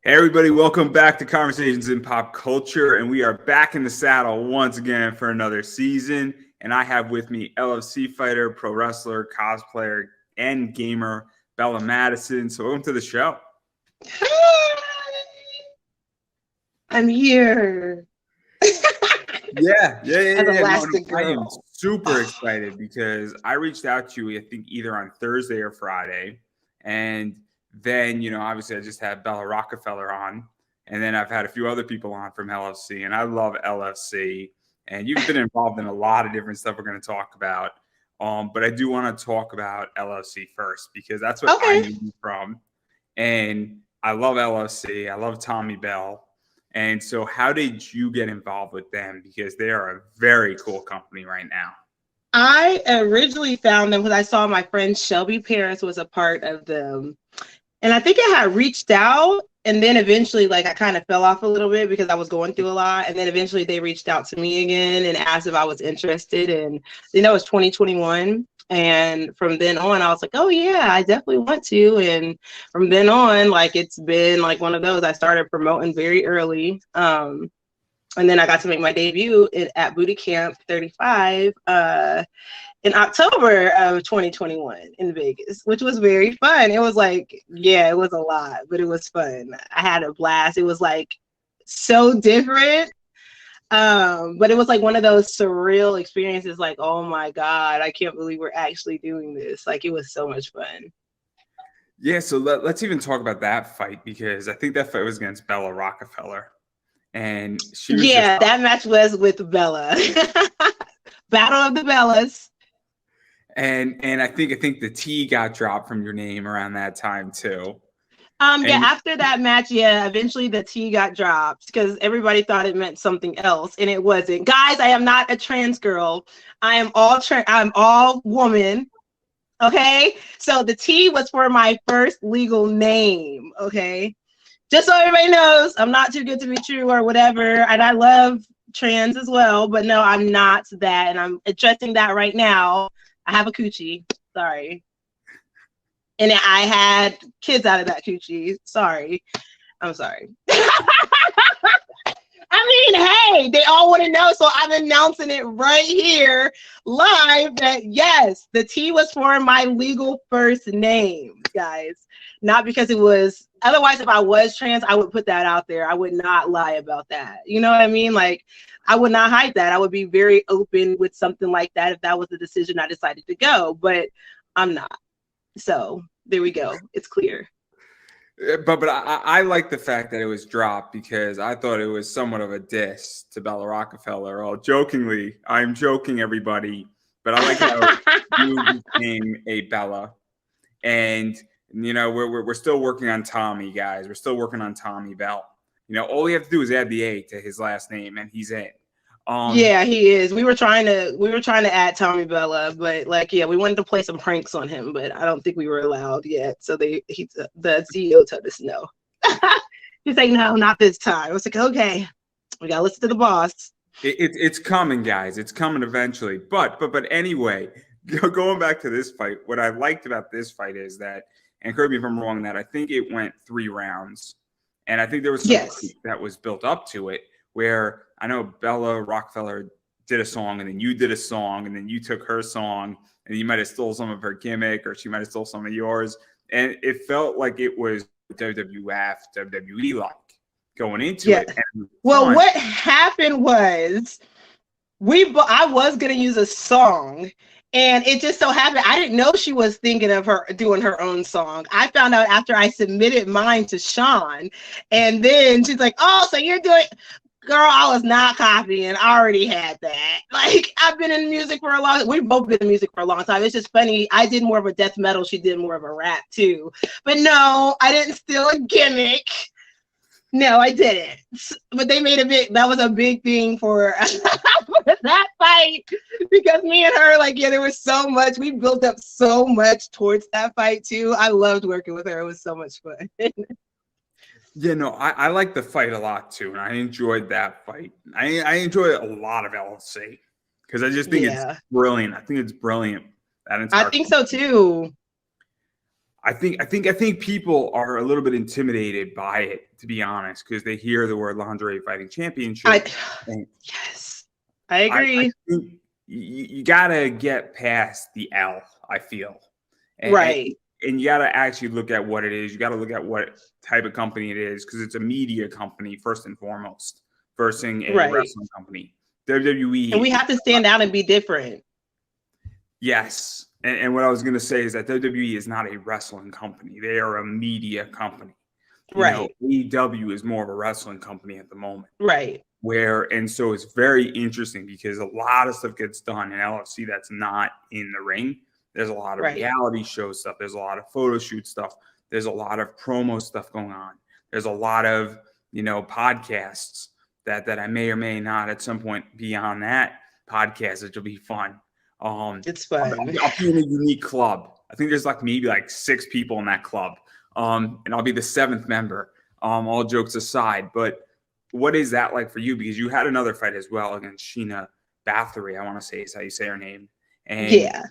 Hey everybody, welcome back to Conversations in Pop Culture, and we are back in the saddle once again for another season. And I have with me LFC fighter, pro wrestler, cosplayer, and gamer Bella Madisyn. So welcome to the show. Hi, I'm here. Yeah. As Elastic I am Girl. super excited because I reached out to you, I think either on Thursday or Friday, and then, obviously I just had Bella Rockefeller on, and then I've had a few other people on from LFC, and I love LFC, and you've been involved in a lot of different stuff we're going to talk about. But I do want to talk about LFC first because that's what I knew you from, and I love LFC. I love Tommy Bell. And so how did you get involved with them? Because they are a very cool company right now. I originally found them because I saw my friend Shelby Paris was a part of them. And I think I had reached out, and then eventually, I kind of fell off a little bit because I was going through a lot. And then eventually they reached out to me again and asked if I was interested. And it was 2021. And from then on, I was like, oh, yeah, I definitely want to. And from then on, it's been one of those. I started promoting very early. And then I got to make my debut at Booty Camp 35 in October of 2021 in Vegas, which was very fun. It was it was a lot, but it was fun. I had a blast. It was so different. But it was one of those surreal experiences, oh my God, I can't believe we're actually doing this. It was so much fun. Yeah, so let's even talk about that fight, because I think that fight was against Bella Rockefeller. And she was that match was with Bella. Battle of the Bellas. And I think the T got dropped from your name around that time too. After that match, eventually the T got dropped because everybody thought it meant something else, and it wasn't. Guys, I am not a trans girl. I'm all woman. Okay, so the T was for my first legal name. Okay, just so everybody knows, I'm not too good to be true or whatever, and I love trans as well, but no, I'm not that, and I'm addressing that right now. I have a coochie. Sorry. And I had kids out of that coochie. Sorry. I'm sorry. Hey, they all want to know, so I'm announcing it right here live that yes, the T was for my legal first name, guys. Not because it was, otherwise if I was trans, I would put that out there. I would not lie about that. You know what I mean? I would not hide that. I would be very open with something like that if that was the decision I decided to go, but I'm not. So there we go. It's clear. But I like the fact that it was dropped because I thought it was somewhat of a diss to Bella Rockefeller. All jokingly, I'm joking, everybody, but I like how you became a Bella, and we're still working on Tommy, guys. We're still working on Tommy Bell. All we have to do is add the A to his last name, and he's in. Yeah, he is. We were trying to add Tommy Bella, but we wanted to play some pranks on him, but I don't think we were allowed yet. So the CEO told us no. He's like, no, not this time. I was like, okay, we gotta listen to the boss. It's coming, guys. It's coming eventually. But anyway, going back to this fight, what I liked about this fight is that, and correct me if I'm wrong, that I think it went 3 rounds, and I think there was some that was built up to it, where I know Bella Rockefeller did a song, and then you did a song, and then you took her song, and you might have stole some of her gimmick, or she might have stole some of yours. And it felt like it was WWF, WWE-like going into it. Well, what happened was I was going to use a song, and it just so happened I didn't know she was thinking of her doing her own song. I found out after I submitted mine to Sean, and then she's like, oh, so you're doing... Girl, I was not copying. I already had that. I've been in music for a long time. We've both been in music for a long time. It's just funny. I did more of a death metal. She did more of a rap too. But no, I didn't steal a gimmick. No, I didn't. But they made that was a big thing for that fight. Because me and her, there was so much. We built up so much towards that fight too. I loved working with her. It was so much fun. Yeah, no, I like the fight a lot too, and I enjoyed that fight. I enjoy a lot of LFC because I just think it's brilliant. I think it's brilliant. I think so too. I think people are a little bit intimidated by it, to be honest, because they hear the word lingerie fighting championship. Yes, I agree. I think you gotta get past the L, I feel. Right. And you gotta actually look at what it is. You gotta look at what type of company it is, because it's a media company first and foremost, versus a Right. wrestling company. WWE. And we have to stand out and be different. Yes. And what I was going to say is that WWE is not a wrestling company. They are a media company. Right. AEW is more of a wrestling company at the moment. Right. And so it's very interesting because a lot of stuff gets done in LFC that's not in the ring. There's a lot of reality show stuff. There's a lot of photo shoot stuff. There's a lot of promo stuff going on. There's a lot of, podcasts that I may or may not at some point be on that podcast, which will be fun. It's fun. I'll be in a unique club. I think there's maybe 6 people in that club. And I'll be the 7th member, all jokes aside. But what is that like for you? Because you had another fight as well against Sheena Bathory, I want to say is how you say her name. And yeah.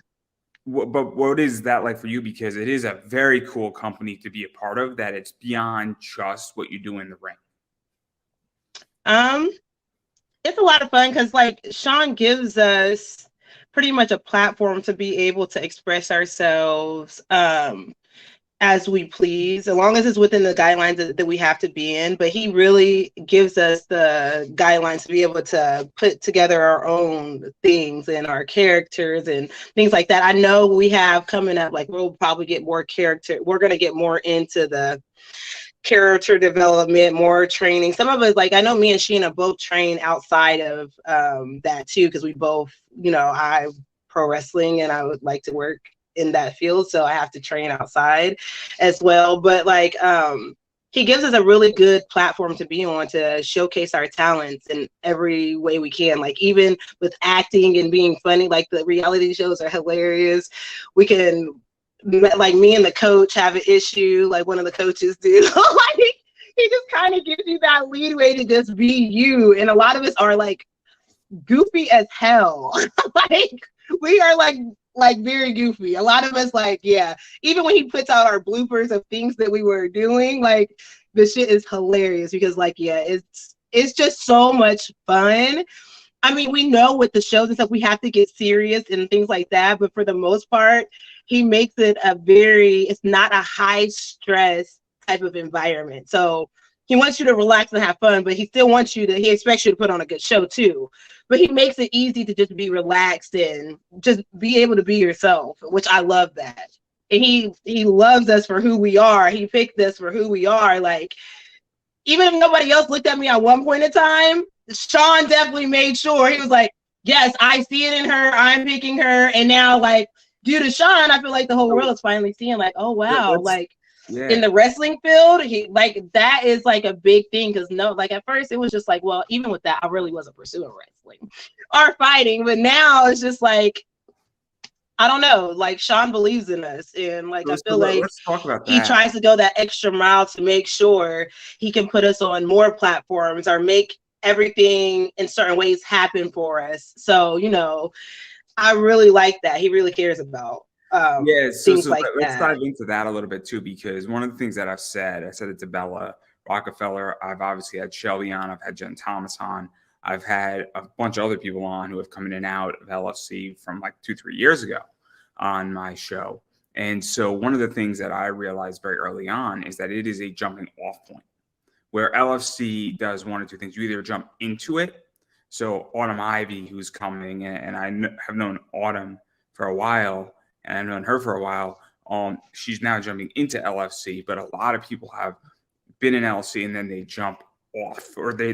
But what is that like for you? Because it is a very cool company to be a part of, that it's beyond just what you do in the ring. It's a lot of fun because Sean gives us pretty much a platform to be able to express ourselves as we please, as long as it's within the guidelines that we have to be in. But he really gives us the guidelines to be able to put together our own things and our characters and things like that. I know we have coming up, we'll probably get more character. We're going to get more into the character development, more training. Some of us, I know me and Sheena both train outside of that too, because we both, I pro wrestling and I would like to work in that field, so I have to train outside as well. But he gives us a really good platform to be on, to showcase our talents in every way we can. Even with acting and being funny, the reality shows are hilarious. We can, me and the coach have an issue, one of the coaches do. He just kind of gives you that leeway to just be you. And a lot of us are goofy as hell. We are very goofy. A lot of us even when he puts out our bloopers of things that we were doing, the shit is hilarious because it's just so much fun. I mean, we know with the shows and stuff, we have to get serious and things like that. But for the most part, he makes it it's not a high stress type of environment. So he wants you to relax and have fun, but he still wants he expects you to put on a good show too. But he makes it easy to just be relaxed and just be able to be yourself, which I love that. And he loves us for who we are. He picked us for who we are. Even if nobody else looked at me at one point in time, Sean definitely made sure. He was like, yes, I see it in her. I'm picking her. And now, due to Sean, I feel the whole world is finally seeing oh, wow. In the wrestling field, he that is a big thing. Because at first it was just well, even with that, I really wasn't pursuing wrestling or fighting. But now it's just I don't know, Sean believes in us. And I feel let's talk about that. He tries to go that extra mile to make sure he can put us on more platforms or make everything in certain ways happen for us. So, I really like that. He really cares about things let's dive into that a little bit too, because one of the things that I said it to Bella Rockefeller. I've obviously had Shelby on. I've had Jen Thomas on. I've had a bunch of other people on who have come in and out of LFC from 2-3 years ago on my show. And so one of the things that I realized very early on is that it is a jumping off point where LFC does one or two things. You either jump into it. So Autumn Ivy, who's coming, and I have known Autumn for a while, and I've known her for a while. She's now jumping into LFC, but a lot of people have been in LFC and then they jump off, or they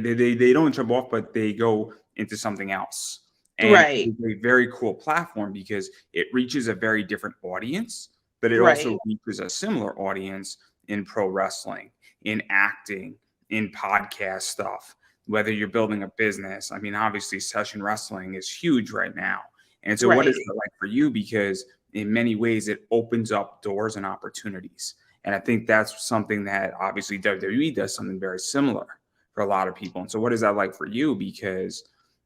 don't jump off, but they go into something else. And it's a very cool platform because it reaches a very different audience, but it also reaches a similar audience in pro wrestling, in acting, in podcast stuff, whether you're building a business. I mean, obviously session wrestling is huge right now. And so what is it like for you? Because in many ways it opens up doors and opportunities. And I think that's something that obviously WWE does something very similar for a lot of people. And so what is that like for you? Because,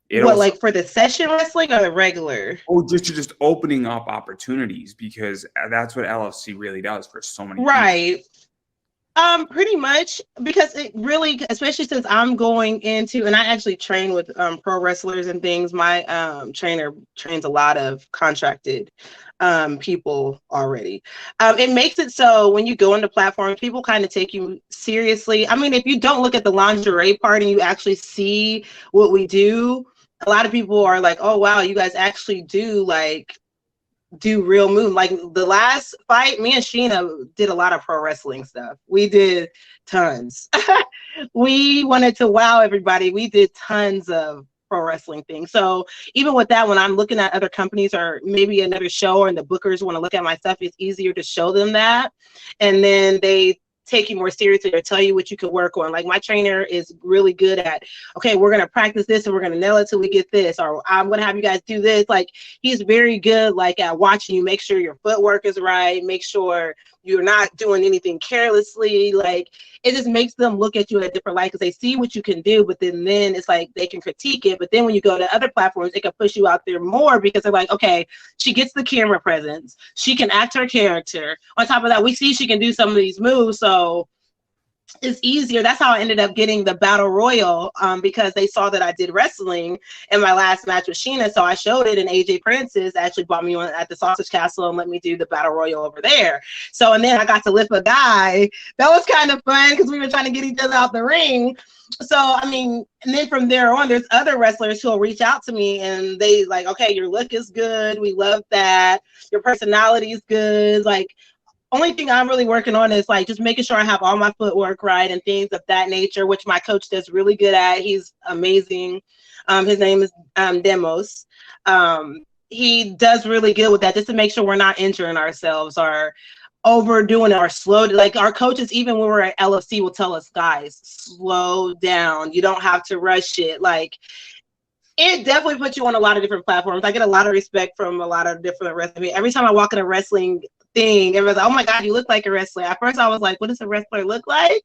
It What, also, like for the session wrestling or the regular? oh, just opening up opportunities, because that's what LFC really does for so many people. Right. Pretty much, because it really, especially since I'm going into, and I actually train with pro wrestlers and things. My trainer trains a lot of contracted people already. It makes it so when you go into platforms, people kind of take you seriously. I mean, if you don't look at the lingerie part and you actually see what we do, a lot of people are like, "Oh wow, you guys actually do real move." Like the last fight, me and Sheena did a lot of pro wrestling stuff. We did tons. We wanted to wow everybody. We did tons of pro wrestling things. So even with that, when I'm looking at other companies or maybe another show and the bookers want to look at my stuff, it's easier to show them that. And then they take you more seriously or tell you what you could work on. Like my trainer is really good at, okay, we're going to practice this and we're going to nail it till we get this, or I'm going to have you guys do this. Like he's very good, like at watching you, make sure your footwork is right, make sure you're not doing anything carelessly. Like it just makes them look at you in a different light because they see what you can do, but then it's like they can critique it. But then when you go to other platforms, it can push you out there more because they're like, okay, she gets the camera presence, she can act her character. On top of that, we see she can do some of these moves, so it's easier. That's how I ended up getting the battle royal, because they saw that I did wrestling in my last match with Sheena. So I showed it, and AJ Princess actually brought me on at the Sausage Castle and let me do the battle royal over there. So, and then I got to lift a guy. That was kind of fun because we were trying to get each other out the ring. So, I mean, and then from there on, there's other wrestlers who will reach out to me and they like, okay, your look is good. We love that. Your personality is good. Like, only thing I'm really working on is like just making sure I have all my footwork right and things of that nature, which my coach does really good at. He's amazing. His name is Demos. He does really good with that, just to make sure we're not injuring ourselves or overdoing it or slow. Like our coaches, even when we're at LFC, will tell us, guys, slow down. You don't have to rush it. Like it definitely puts you on a lot of different platforms. I get a lot of respect from a lot of different wrestling. Every time I walk in a wrestling thing, everyone's like, oh my God, you look like a wrestler. At first I was like, what does a wrestler look like?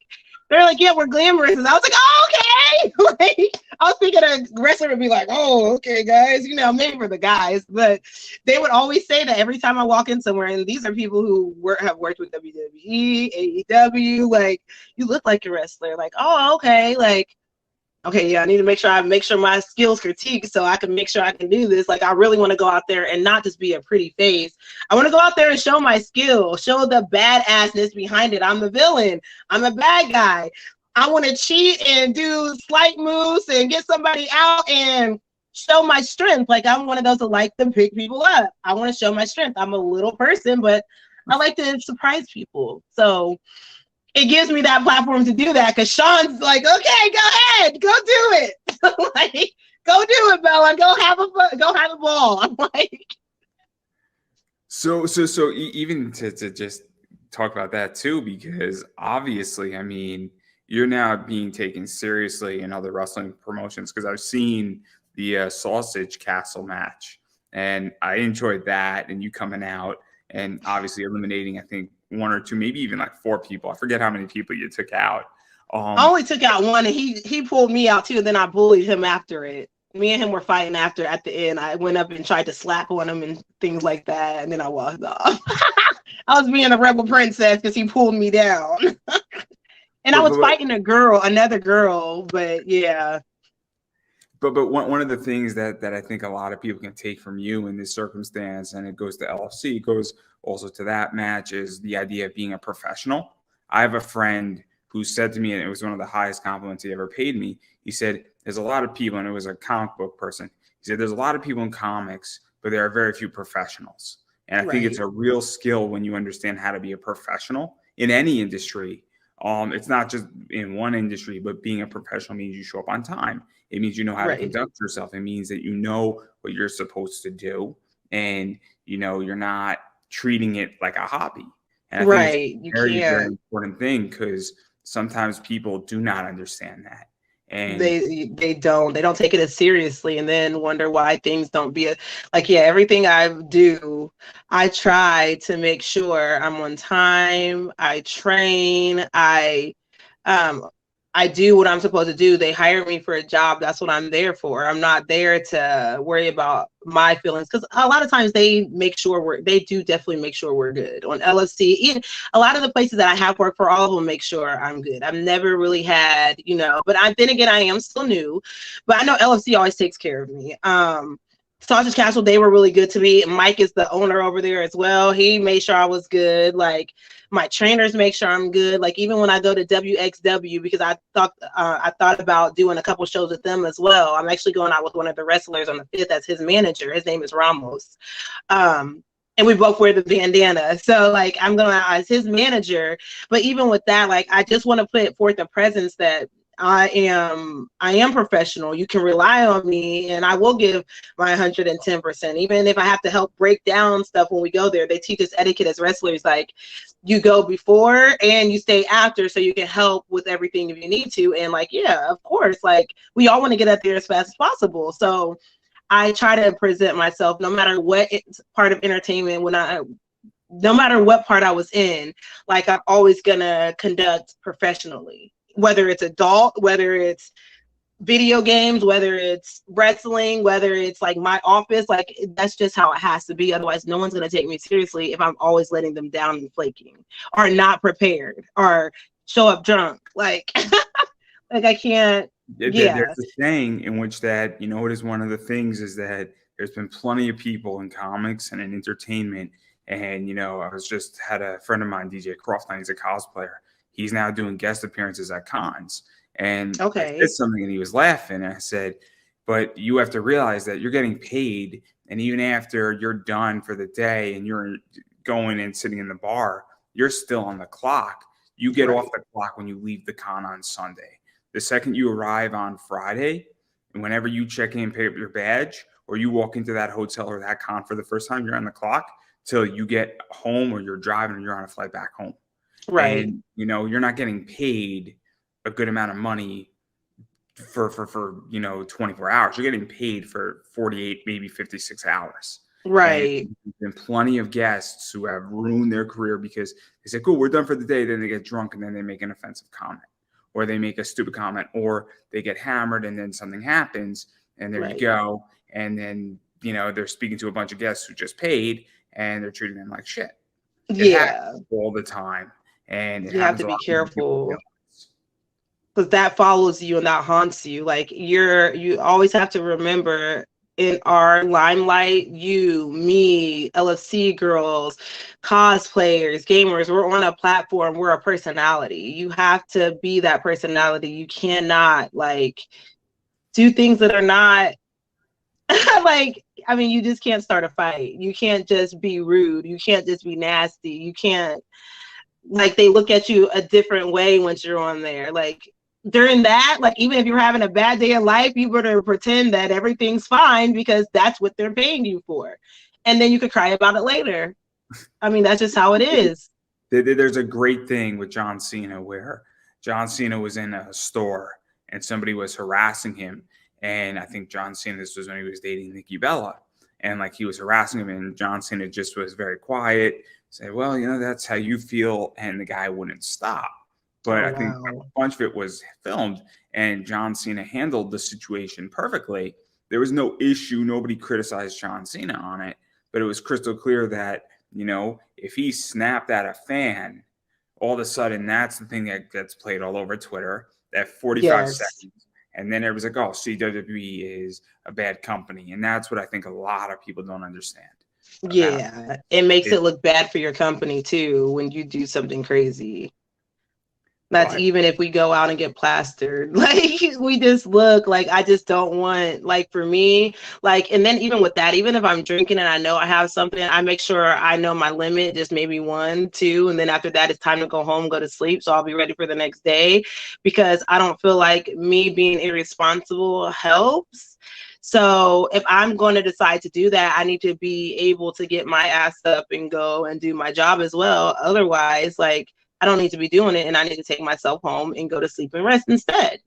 They're like, yeah, we're glamorous. And I was like, oh, okay. Like, I was thinking a wrestler would be like, oh, okay, guys, you know, maybe for the guys. But they would always say that every time I walk in somewhere, and these are people who have worked with WWE, AEW, like, you look like a wrestler. Like, oh, okay. Like, okay, yeah, I need to make sure my skills critique so I can make sure I can do this. Like, I really want to go out there and not just be a pretty face. I want to go out there and show my skill, show the badassness behind it. I'm the villain. I'm a bad guy. I want to cheat and do slight moves and get somebody out and show my strength. Like, I'm one of those that like to pick people up. I want to show my strength. I'm a little person, but I like to surprise people. So it gives me that platform to do that because Sean's like, okay, go ahead, go do it. Like, go do it, Bella. Go have a ball. I'm like, So even to just talk about that too, because obviously, I mean, you're now being taken seriously in other wrestling promotions, because I've seen the Sausage Castle match and I enjoyed that, and you coming out and obviously eliminating, I think, one or two, maybe even like four people. I forget how many people you took out. I only took out one, and he pulled me out too. And then I bullied him after it. Me and him were fighting after. At the end, I went up and tried to slap on him and things like that, and then I walked off. I was being a rebel princess because he pulled me down. And I was fighting another girl, but yeah. But one of the things that I think a lot of people can take from you in this circumstance, and it goes to LFC, goes also to that match, is the idea of being a professional. I have a friend who said to me, and it was one of the highest compliments he ever paid me. He said, there's a lot of people, and it was a comic book person. He said, there's a lot of people in comics, but there are very few professionals. And I think it's a real skill when you understand how to be a professional in any industry. It's not just in one industry, but being a professional means you show up on time. It means you know how to conduct yourself. It means that you know what you're supposed to do, and you know you're not treating it like a hobby. And I think it's a very, very important thing, because sometimes people do not understand that. And they don't take it as seriously, and then wonder why things don't be everything I do, I try to make sure I'm on time. I train. I do what I'm supposed to do. They hired me for a job. That's what I'm there for. I'm not there to worry about my feelings, because a lot of times they do definitely make sure we're good. On LFC, even a lot of the places that I have worked for, all of them make sure I'm good. I've never really had, but then again, I am still new, but I know LFC always takes care of me. Sausage Castle, they were really good to me. Mike is the owner over there as well. He made sure I was good. Like, my trainers make sure I'm good. Like, even when I go to WXW, because I thought about doing a couple shows with them as well. I'm actually going out with one of the wrestlers on the 5th as his manager. His name is Ramos. And we both wear the bandana. So, like, I'm going out as his manager. But even with that, like, I just want to put forth a presence that I am professional. You can rely on me, and I will give my 110%. Even if I have to help break down stuff when we go there, they teach us etiquette as wrestlers. Like, you go before and you stay after, so you can help with everything if you need to. And like, yeah, of course, like, we all want to get up there as fast as possible. So I try to present myself, no matter what part of entertainment, no matter what part I was in, like, I'm always gonna conduct professionally. Whether it's adult, whether it's video games, whether it's wrestling, whether it's like my office, like, that's just how it has to be. Otherwise, no one's going to take me seriously if I'm always letting them down and flaking, or not prepared, or show up drunk. Like, like, I can't. Yeah. There's a saying in which that, it is one of the things is that there's been plenty of people in comics and in entertainment. And, I had a friend of mine, DJ Croft, he's a cosplayer. He's now doing guest appearances at cons. And I said something and he was laughing. And I said, but you have to realize that you're getting paid. And even after you're done for the day and you're going and sitting in the bar, you're still on the clock. You get off the clock when you leave the con on Sunday. The second you arrive on Friday, and whenever you check in and pay up your badge, or you walk into that hotel or that con for the first time, you're on the clock till you get home, or you're driving, or you're on a flight back home. Right. And, you're not getting paid a good amount of money for 24 hours. You're getting paid for 48, maybe 56 hours. Right. And there's been plenty of guests who have ruined their career because they say, cool, we're done for the day. Then they get drunk and then they make an offensive comment, or they make a stupid comment, or they get hammered and then something happens and there you go. And then, they're speaking to a bunch of guests who just paid and they're treating them like shit. It happens all the time. And you have to be careful, because that follows you and that haunts you. Like, you always have to remember, in our limelight, you, me, LFC girls, cosplayers, gamers, we're on a platform, we're a personality. You have to be that personality. You cannot, like, do things that are not like, I mean, you just can't start a fight. You can't just be rude. You can't just be nasty. You can't, like, they look at you a different way once you're on there. Like, during that, like, even if you're having a bad day of life, you better pretend that everything's fine, because that's what they're paying you for. And then you could cry about it later. I mean, that's just how it is. There's a great thing with John Cena where John Cena was in a store and somebody was harassing him. And I think John Cena, this was when he was dating Nikki Bella. And like, he was harassing him, and John Cena just was very quiet, say, well, that's how you feel. And the guy wouldn't stop. But I think a bunch of it was filmed, and John Cena handled the situation perfectly. There was no issue. Nobody criticized John Cena on it, but it was crystal clear that, if he snapped at a fan, all of a sudden that's the thing that gets played all over Twitter, that 45 seconds. And then everybody's like, oh, WWE is a bad company. And that's what I think a lot of people don't understand. Yeah, it makes it look bad for your company too when you do something crazy. That's even if we go out and get plastered. Like, we just look like, I just don't want, like, for me, like, and then even with that, even if I'm drinking and I know I have something, I make sure I know my limit, just maybe 1, 2. And then after that, it's time to go home, go to sleep. So I'll be ready for the next day, because I don't feel like me being irresponsible helps. So if I'm going to decide to do that, I need to be able to get my ass up and go and do my job as well. Otherwise, like, I don't need to be doing it, and I need to take myself home and go to sleep and rest instead.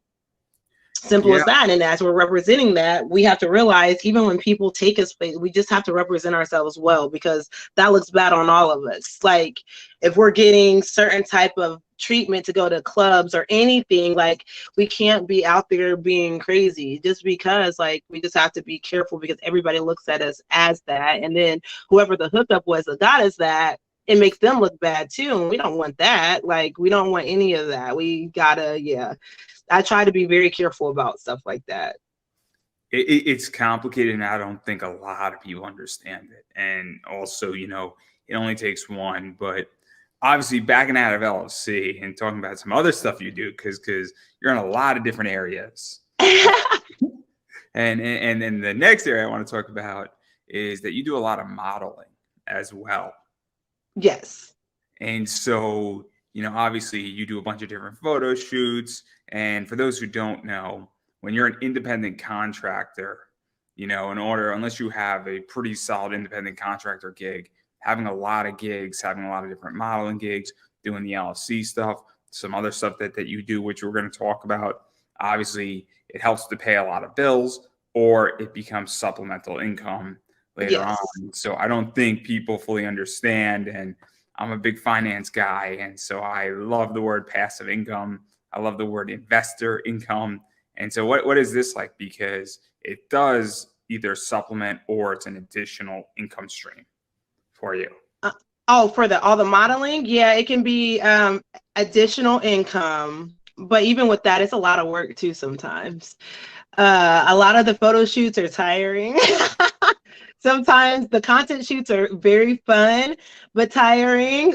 Simple as that. And as we're representing that, we have to realize, even when people take us place, we just have to represent ourselves well, because that looks bad on all of us. Like, if we're getting certain type of treatment to go to clubs or anything. Like, we can't be out there being crazy just because, like, we just have to be careful because everybody looks at us as that. And then whoever the hookup was that got us that, it makes them look bad too. And we don't want that. Like, we don't want any of that. We gotta, I try to be very careful about stuff like that. It's complicated, and I don't think a lot of people understand it. And also, you know, it only takes one. But obviously, backing out of LFC and talking about some other stuff you do, because you're in a lot of different areas. and then the next area I want to talk about is that you do a lot of modeling as well. Yes. And so, you know, obviously, you do a bunch of different photo shoots. And for those who don't know, when you're an independent contractor, you know, unless you have a pretty solid independent contractor gig, having a lot of gigs, having a lot of different modeling gigs, doing the LFC stuff, some other stuff that you do, which we're going to talk about, obviously it helps to pay a lot of bills, or it becomes supplemental income later on. So I don't think people fully understand, and I'm a big finance guy, and so I love the word passive income. I love the word investor income. And so what is this like? Because it does either supplement or it's an additional income stream for you. For all the modeling, yeah, it can be additional income. But even with that, it's a lot of work too sometimes. A lot of the photo shoots are tiring. Sometimes the content shoots are very fun, but tiring.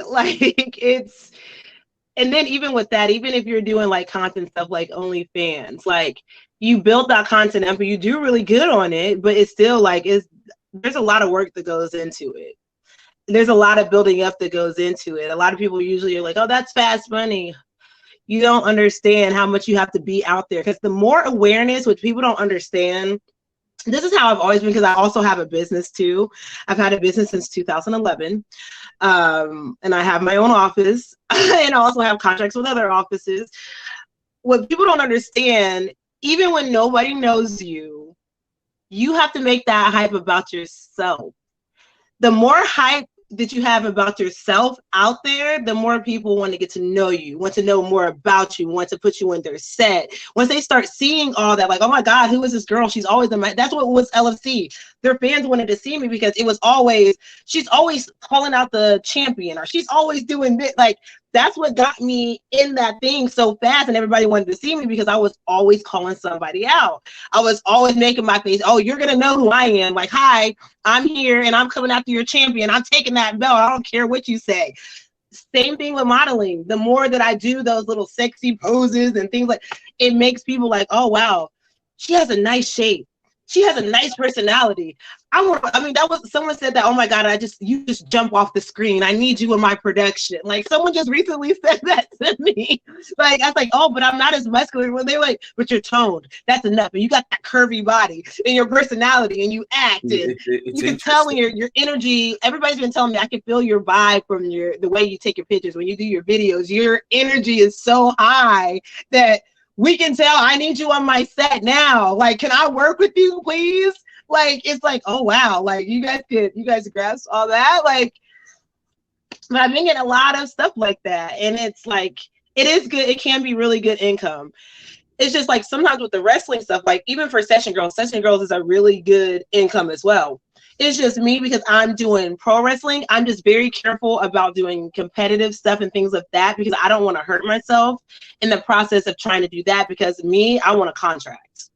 And then even with that, even if you're doing like content stuff like OnlyFans, like, you build that content up and you do really good on it, but it's still like, there's a lot of work that goes into it. There's a lot of building up that goes into it. A lot of people usually are like, oh, that's fast money. You don't understand how much you have to be out there, because the more awareness, which people don't understand, this is how I've always been, because I also have a business too. I've had a business since 2011. And I have my own office, and I also have contracts with other offices. What people don't understand, even when nobody knows you, you have to make that hype about yourself. The more hype that you have about yourself out there, the more people want to get to know you, want to know more about you, want to put you in their set. Once they start seeing all that, like, oh my God, who is this girl? She's always that's what was LFC. Their fans wanted to see me because it was always, she's always calling out the champion, or she's always doing this. Like, that's what got me in that thing so fast, and everybody wanted to see me because I was always calling somebody out. I was always making my face, oh, you're gonna know who I am. Like, hi, I'm here and I'm coming after your champion. I'm taking that belt. I don't care what you say. Same thing with modeling. The more that I do those little sexy poses and things, like, it makes people like, oh wow, she has a nice shape. She has a nice personality. That was, someone said that, oh my God, you just jump off the screen. I need you in my production. Like, someone just recently said that to me. Like, I was like, oh, but I'm not as muscular. When they're like, but you're toned. That's enough. And you got that curvy body and your personality, and you act, and you can tell when your energy, everybody's been telling me, I can feel your vibe from the way you take your pictures. When you do your videos, your energy is so high that we can tell, I need you on my set now. Like, can I work with you, please? Like, it's like, oh wow, like, you guys grasp all that. Like, but I've been getting a lot of stuff like that, and it's like, it is good. It can be really good income. It's just like, sometimes with the wrestling stuff, like, even for session girls is a really good income as well. It's just me, because I'm doing pro wrestling, I'm just very careful about doing competitive stuff and things like that, because I don't want to hurt myself in the process of trying to do that, because I want a contract.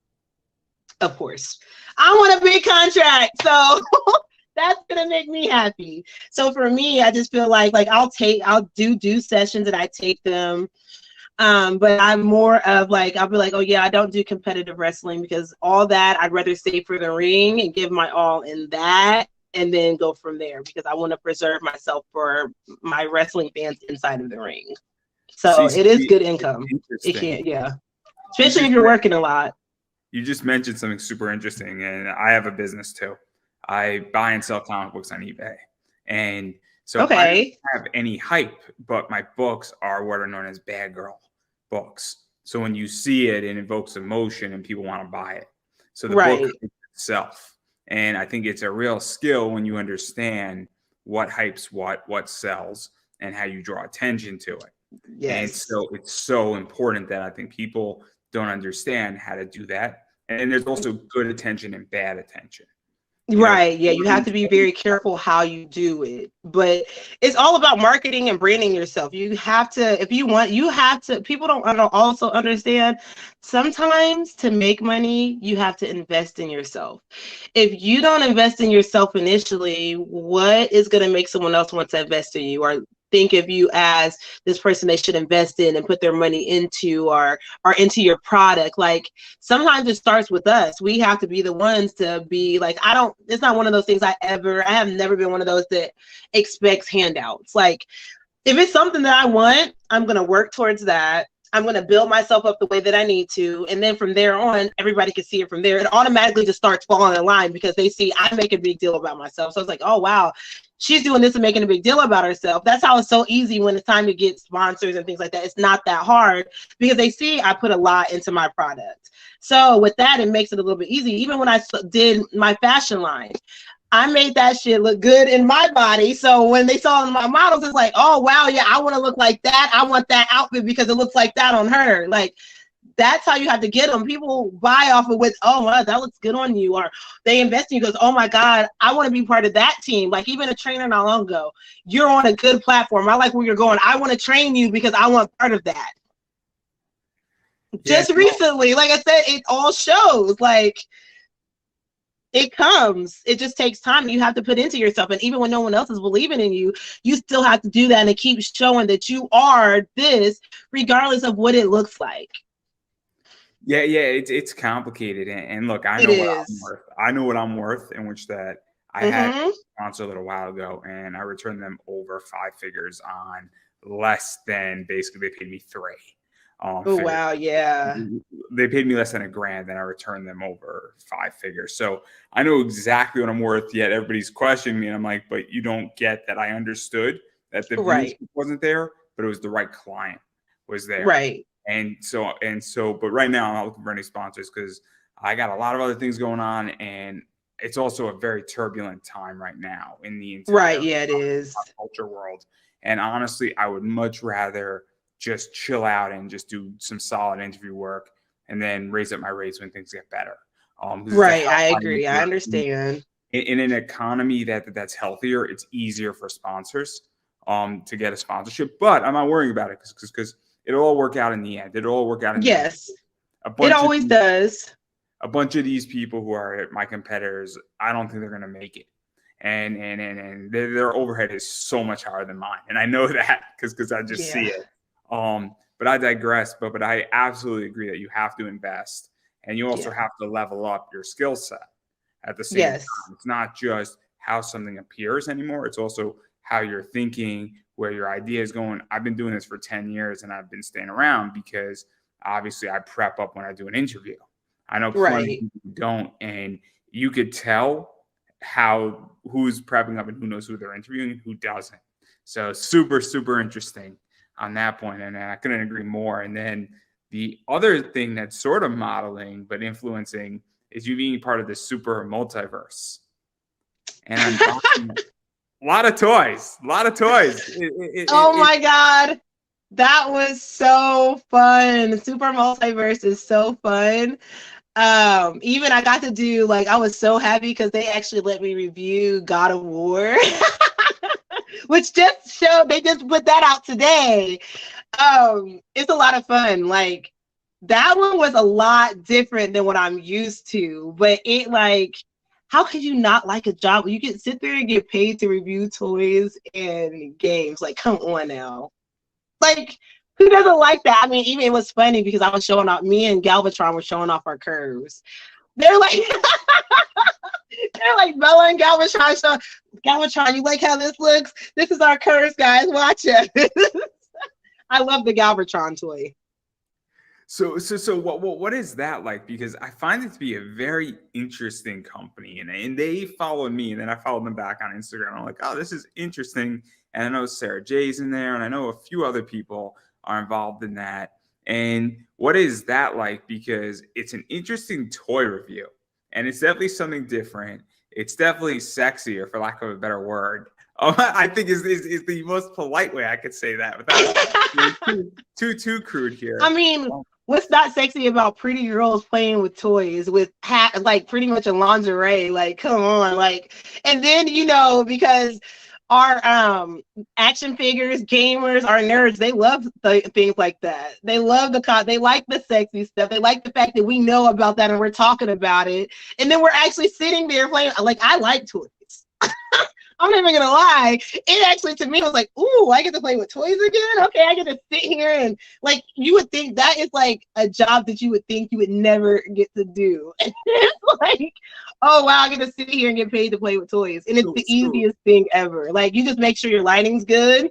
Of course, I want a big contract. So that's going to make me happy. So for me, I just feel like I'll do sessions and I take them. But I'm more of like, I'll be like, oh yeah, I don't do competitive wrestling, because all that, I'd rather stay for the ring and give my all in that, and then go from there, because I want to preserve myself for my wrestling fans inside of the ring. So it is good income. It can't, yeah. Especially if you're working a lot. You just mentioned something super interesting, and I have a business too. I buy and sell comic books on eBay. And so I don't have any hype, but my books are what are known as bad girl books. So when you see it, it invokes emotion and people want to buy it. So the book itself. And I think it's a real skill when you understand what hypes what sells, and how you draw attention to it. And Yes. so it's so important that I think people don't understand how to do that. And there's also good attention and bad attention. You know, Right. Yeah, you have to be very careful how you do it. But it's all about marketing and branding yourself. You have to, if you want, you have to, people don't also understand sometimes to make money, you have to invest in yourself. If you don't invest in yourself initially, what is going to make someone else want to invest in you or think of you as this person they should invest in and put their money into or into your product? Like sometimes it starts with us. We have to be the ones to be like, it's not one of those things I have never been one of those that expects handouts. Like if it's something that I want, I'm going to work towards that. I'm going to build myself up the way that I need to. And then from there on, everybody can see it from there. It automatically just starts falling in line because they see I make a big deal about myself. So it's like, oh, wow, she's doing this and making a big deal about herself. That's how it's so easy when it's time to get sponsors and things like that. It's not that hard because they see I put a lot into my product. So with that, it makes it a little bit easy. Even when I did my fashion line, I made that shit look good in my body. So when they saw my models, it's like, oh, wow, yeah, I want to look like that. I want that outfit because it looks like that on her. Like, that's how you have to get them. People buy off of with, oh, wow, that looks good on you. Or they invest in you because, oh, my God, I want to be part of that team. Like, even a trainer not long ago, you're on a good platform. I like where you're going. I want to train you because I want part of that. Just recently, like I said, it all shows. Like, it comes. It just takes time. You have to put into yourself. And even when no one else is believing in you, you still have to do that and it keeps showing that you are this, regardless of what it looks like. Yeah, it's complicated. And look, I know what I'm worth. I know what I'm worth, in which that I had a sponsor a little while ago, and I returned them over 5 figures on less than basically they paid me 3. Oh, wow, yeah. They paid me less than $1,000, and I returned them over 5 figures. So I know exactly what I'm worth. Yet everybody's questioning me, and I'm like, but you don't get that I understood that the viewership wasn't there, but it was the right client was there. Right. And so, but right now I'm not looking for any sponsors because I got a lot of other things going on, and it's also a very turbulent time right now in the entire it is culture world. And honestly, I would much rather just chill out and just do some solid interview work and then raise up my rates when things get better. Right. I agree. I understand. In an economy that's healthier, it's easier for sponsors to get a sponsorship, but I'm not worrying about it because it'll all work out in the end. It'll all work out in the end. It always does. A bunch of these people who are my competitors, I don't think they're going to make it. And their overhead is so much higher than mine. And I know that because I just see it. But I digress. But I absolutely agree that you have to invest, and you also have to level up your skill set at the same time. It's not just how something appears anymore. It's also how you're thinking, where your idea is going. I've been doing this for 10 years, and I've been staying around because obviously I prep up when I do an interview. I know plenty of people who don't, and you could tell who's prepping up and who knows who they're interviewing and who doesn't. So super, super interesting on that point, and I couldn't agree more. And then the other thing that's sort of modeling but influencing is you being part of this super multiverse. And I'm talking a lot of toys. Oh my God. That was so fun. Super Multiverse is so fun. Even I got to do, like, I was so happy because they actually let me review God of War. Which just showed, they just put that out today. It's a lot of fun. Like, that one was a lot different than what I'm used to. But it, like, how could you not like a job? You can sit there and get paid to review toys and games. Like, come on now. Like, who doesn't like that? I mean, even it was funny because I was showing off, me and Galvatron were showing off our curves. They're like, Bella and Galvatron showing, Galvatron, you like how this looks? This is our curves, guys. Watch it. I love the Galvatron toy. So what is that like? Because I find it to be a very interesting company, and they followed me, and then I followed them back on Instagram. I'm like, oh, this is interesting. And I know Sarah J's in there, and I know a few other people are involved in that. And what is that like? Because it's an interesting toy review, and it's definitely something different. It's definitely sexier, for lack of a better word, Oh, I think is the most polite way I could say that without being too crude here. I mean, what's not sexy about pretty girls playing with toys with like pretty much a lingerie? Like, come on, like, and then because our action figures, gamers, our nerds, they love things like that. They love they like the sexy stuff. They like the fact that we know about that and we're talking about it, and then we're actually sitting there playing. Like, I like toys. I'm not even gonna lie. It actually, to me, was like, ooh, I get to play with toys again. Okay, I get to sit here and, like, you would think that is like a job that you would think you would never get to do. And it's like, oh wow, I get to sit here and get paid to play with toys, and it's the easiest thing ever. Like, you just make sure your lighting's good,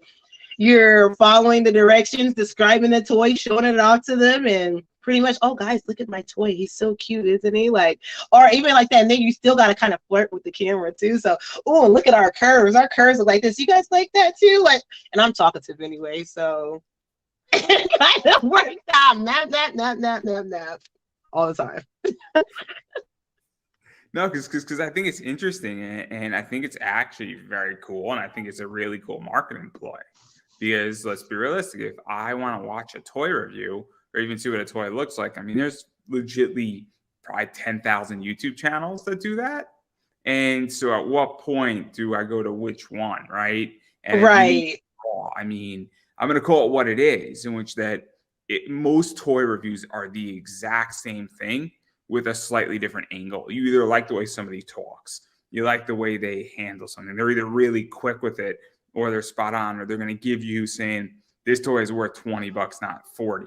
you're following the directions, describing the toy, showing it off to them, and pretty much, oh guys, look at my toy. He's so cute, isn't he? Like, or even like that. And then you still got to kind of flirt with the camera too. So, oh, look at our curves. Our curves are like this. You guys like that too? Like, and I'm talkative anyway, so it kind of works out. Nap, all the time. No, because I think it's interesting, and I think it's actually very cool, and I think it's a really cool marketing ploy. Because let's be realistic, if I want to watch a toy review or even see what a toy looks like, I mean, there's legitly probably 10,000 YouTube channels that do that. And so at what point do I go to which one, right? And right. I mean, I'm going to call it what it is, in which that most toy reviews are the exact same thing with a slightly different angle. You either like the way somebody talks, you like the way they handle something. They're either really quick with it, or they're spot on, or they're going to give you saying this toy is worth $20, not 40.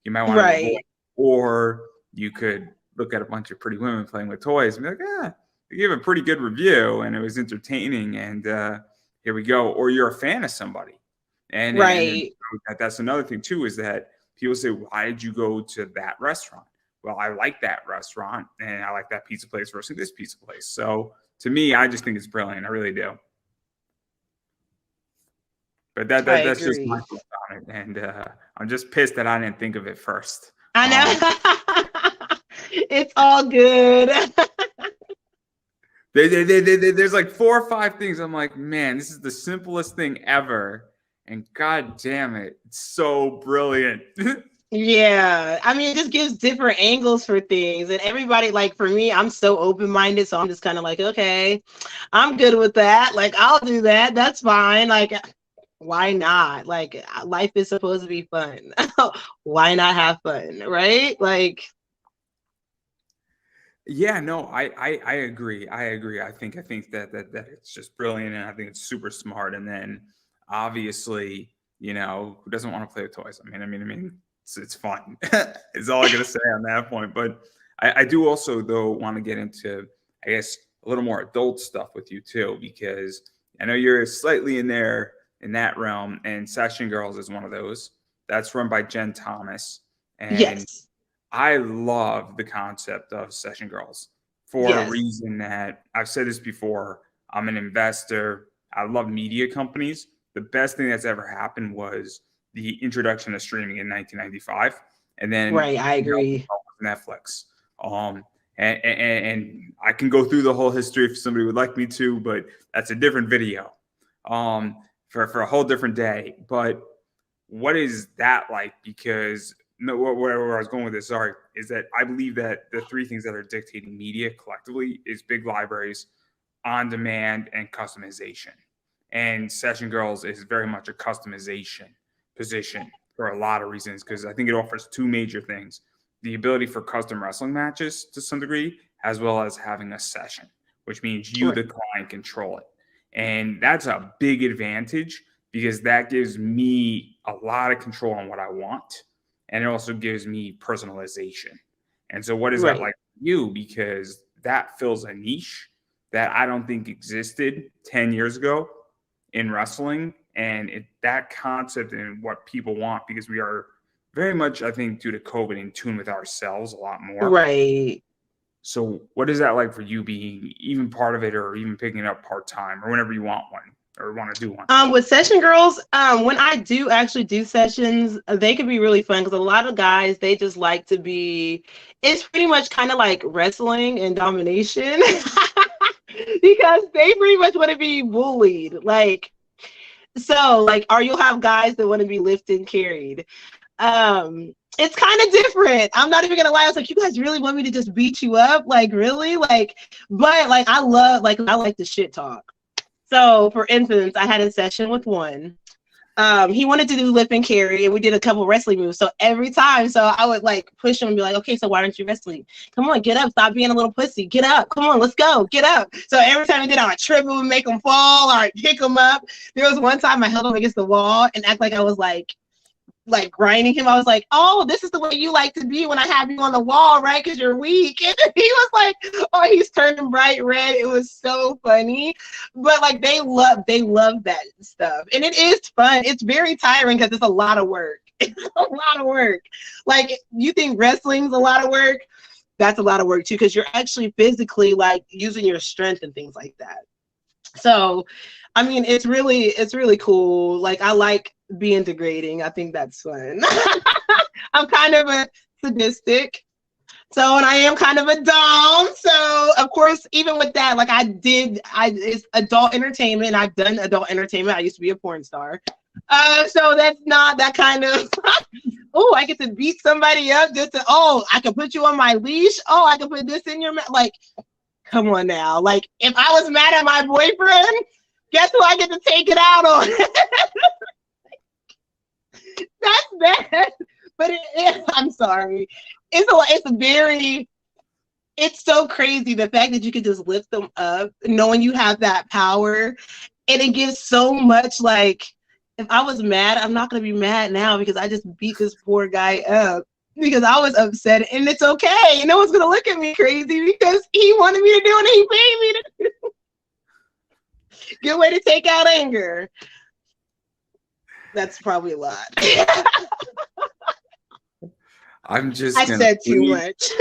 You might want to avoid. Or you could look at a bunch of pretty women playing with toys and be like, they gave a pretty good review and it was entertaining, and here we go. Or you're a fan of somebody. And that's another thing too, is that people say, why did you go to that restaurant? Well, I like that restaurant and I like that pizza place versus this pizza place. So to me, I just think it's brilliant. I really do. But that's just my thought on it. And I'm just pissed that I didn't think of it first. I know. It's all good. There's like 4 or 5 things. I'm like, man, this is the simplest thing ever. And God damn it, it's so brilliant. Yeah. I mean, it just gives different angles for things. And everybody, like, for me, I'm so open-minded. So I'm just kind of like, okay, I'm good with that. Like, I'll do that. That's fine. Like, why not? Like, life is supposed to be fun. Why not have fun, right? Like, yeah, no, I agree. I think that it's just brilliant, and I think it's super smart. And then obviously, who doesn't want to play with toys? I mean, it's fun. It's all I'm gonna say on that point. But I do also, though, want to get into, I guess, a little more adult stuff with you too, because I know you're slightly in that realm, and Session Girls is one of those. That's run by Jen Thomas. And yes. I love the concept of Session Girls for a reason that I've said this before. I'm an investor. I love media companies. The best thing that's ever happened was the introduction of streaming in 1995. And then I agree. Netflix. And I can go through the whole history if somebody would like me to, but that's a different video. For a whole different day. But what is that like? Because where I was going with this, is that I believe that the 3 things that are dictating media collectively is big libraries, on demand, and customization. And Session Girls is very much a customization position for a lot of reasons, because I think it offers 2 major things: the ability for custom wrestling matches to some degree, as well as having a session, which means you, the client, control it. And that's a big advantage, because that gives me a lot of control on what I want. And it also gives me personalization. And so what is that like for you? Because that fills a niche that I don't think existed 10 years ago in wrestling. And that concept and what people want, because we are very much, I think, due to COVID, in tune with ourselves a lot more. Right. So what is that like for you, being even part of it, or even picking it up part-time, or whenever you want one or want to do one? With Session Girls, when I do actually do sessions, they can be really fun, because a lot of guys, they just like to be, it's pretty much kind of like wrestling and domination. because they pretty much want to be bullied. Like, so like, or you'll have guys that want to be lifted and carried. It's kind of different. I'm not even gonna lie. I was like, you guys really want me to just beat you up? Like, really? Like, but like, I like the shit talk. So, for instance, I had a session with one. He wanted to do lip and carry, and we did a couple wrestling moves. So every time, so I would like push him and be like, okay, so why aren't you wrestling? Come on, get up, stop being a little pussy, get up, come on, let's go, get up. So every time I did, I would trip him and make him fall, or I'd pick him up. There was one time I held him against the wall and act like I was like grinding him. I was like, oh, this is the way you like to be when I have you on the wall, right? Because you're weak. And he was like, oh, he's turning bright red. It was so funny. But like they love that stuff. And it is fun. It's very tiring because it's a lot of work. It's a lot of work. Like, you think wrestling's a lot of work? That's a lot of work too, because you're actually physically like using your strength and things like that. So I mean, it's really cool. Like, I like being degrading. I think that's fun. I'm kind of a sadistic. So, and I am kind of a dom. So, of course, even with that, like it's adult entertainment. I've done adult entertainment. I used to be a porn star. So that's not that kind of, oh, I get to beat somebody up just to, oh, I can put you on my leash. Oh, I can put this in your mouth. Like, come on now. Like, if I was mad at my boyfriend, guess who I get to take it out on? That's bad. But I'm sorry. It's so crazy, the fact that you can just lift them up, knowing you have that power. And it gives so much, like, if I was mad, I'm not going to be mad now because I just beat this poor guy up because I was upset, and it's okay. No one's going to look at me crazy because he wanted me to do it and he paid me to do. Good way to take out anger. That's probably a lot. I said too much.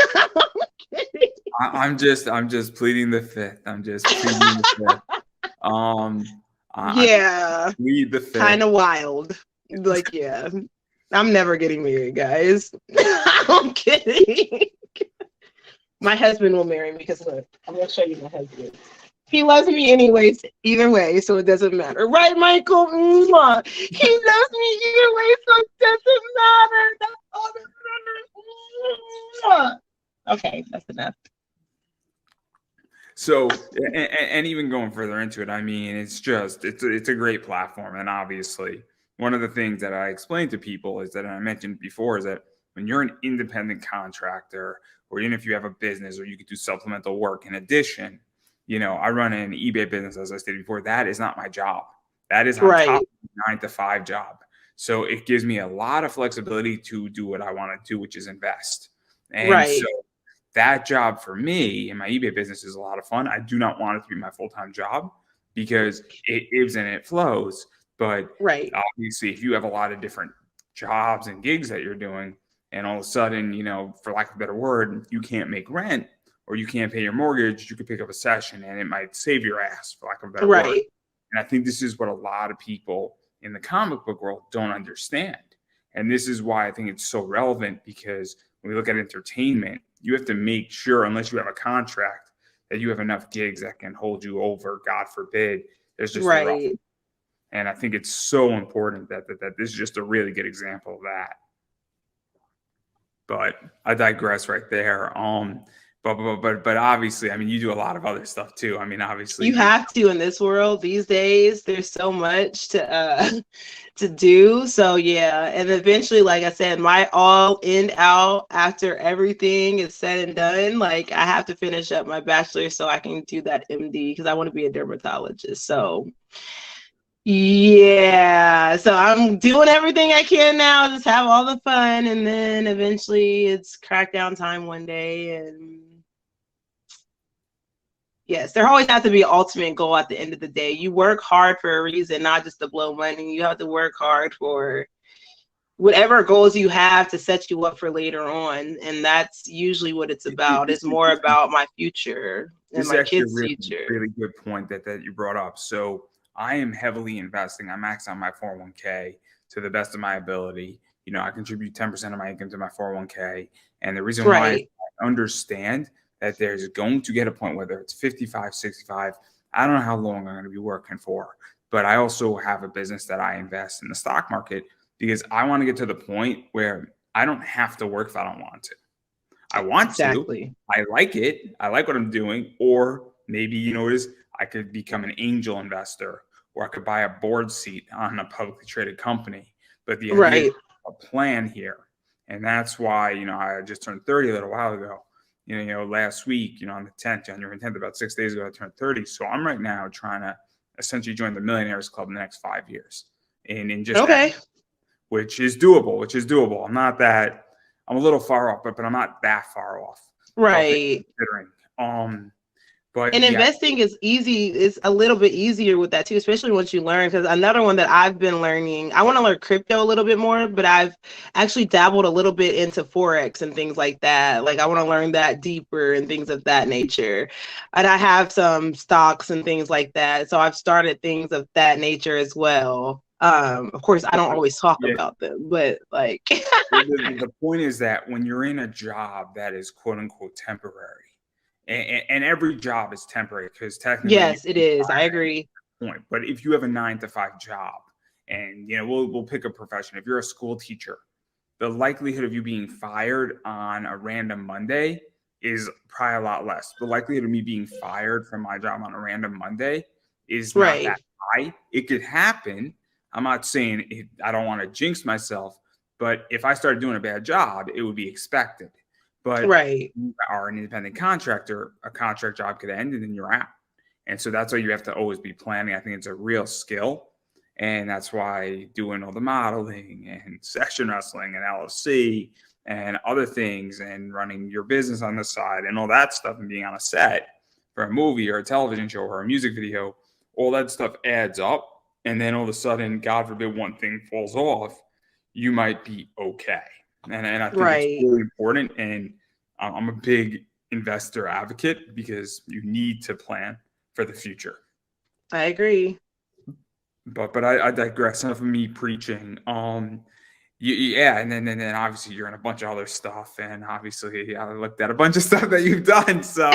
I'm just pleading the fifth. I'm just pleading the fifth. Yeah. Plead the fifth. Kind of wild. Like, yeah. I'm never getting married, guys. I'm kidding. My husband will marry me because, look, I'm going to show you my husband. He loves me anyways, either way, so it doesn't matter. Right, Michael? Mwah. He loves me either way, so it doesn't matter. That's all that matters. Okay, that's enough. So, and even going further into it, I mean, it's a great platform. And obviously, one of the things that I explain to people is that, and I mentioned before, is that when you're an independent contractor, or even if you have a business, or you could do supplemental work in addition, you know, I run an eBay business, as I stated before. That is not my job. That is on top of the 9-to-5 job. So it gives me a lot of flexibility to do what I want to do, which is invest. And so that job for me in my eBay business is a lot of fun. I do not want it to be my full-time job because it ebbs and it flows. But obviously, if you have a lot of different jobs and gigs that you're doing, and all of a sudden, you know, for lack of a better word, you can't make rent, or you can't pay your mortgage, you could pick up a session and it might save your ass, for lack of a better word. And I think this is what a lot of people in the comic book world don't understand. And this is why I think it's so relevant, because when we look at entertainment, you have to make sure, unless you have a contract, that you have enough gigs that can hold you over. God forbid, there's just and I think it's so important that this is just a really good example of that. But I digress right there. But obviously, I mean, you do a lot of other stuff too. I mean, obviously, you have to in this world these days. There's so much to do. So yeah, and eventually, like I said, my all in out after everything is said and done. Like, I have to finish up my bachelor's so I can do that MD because I want to be a dermatologist. So yeah, so I'm doing everything I can now, just have all the fun, and then eventually it's crackdown time one day. And yes, there always has to be an ultimate goal at the end of the day. You work hard for a reason, not just to blow money. You have to work hard for whatever goals you have to set you up for later on. And that's usually what it's about. It's more about my future and my kids' future. Really good point that you brought up. So I am heavily investing. I max out my 401k to the best of my ability. You know, I contribute 10% of my income to my 401k. And the reason why I understand that there's going to get a point, whether it's 55, 65, I don't know how long I'm going to be working for, but I also have a business that I invest in the stock market because I want to get to the point where I don't have to work if I don't want to. I want Exactly. to. I like it. I like what I'm doing. Or maybe, you know, what it is, I could become an angel investor, or I could buy a board seat on a publicly traded company. But the idea is a plan here. And that's why, you know, I just turned 30 a little while ago. You know, last week, you know, on the 10th, January 10th, about 6 days ago, I turned 30. So I'm right now trying to essentially join the Millionaires Club in the next 5 years. And in just that, which is doable. I'm a little far off, but I'm not that far off. Right. But investing is easy. It's a little bit easier with that too, especially once you learn. Because another one that I've been learning, I want to learn crypto a little bit more, but I've actually dabbled a little bit into Forex and things like that. Like I want to learn that deeper and things of that nature. And I have some stocks and things like that. So I've started things of that nature as well. Of course, I don't always talk about them, but like the point is that when you're in a job that is quote unquote temporary, and every job is temporary because technically, yes, it is. I agree. Point, but if you have a 9-to-5 job, and you know, we'll pick a profession. If you're a school teacher, the likelihood of you being fired on a random Monday is probably a lot less. The likelihood of me being fired from my job on a random Monday is not that high. It could happen. I'm not saying I don't want to jinx myself, but if I started doing a bad job, it would be expected. But you are an independent contractor, a contract job could end and then you're out. And so that's why you have to always be planning. I think it's a real skill. And that's why doing all the modeling and session wrestling and LFC and other things and running your business on the side and all that stuff and being on a set for a movie or a television show or a music video, all that stuff adds up. And then all of a sudden, God forbid, one thing falls off, you might be okay. And I think it's really important. And I'm a big investor advocate because you need to plan for the future. I agree. But I digress. Enough of me preaching. And then obviously you're in a bunch of other stuff. And obviously I looked at a bunch of stuff that you've done. So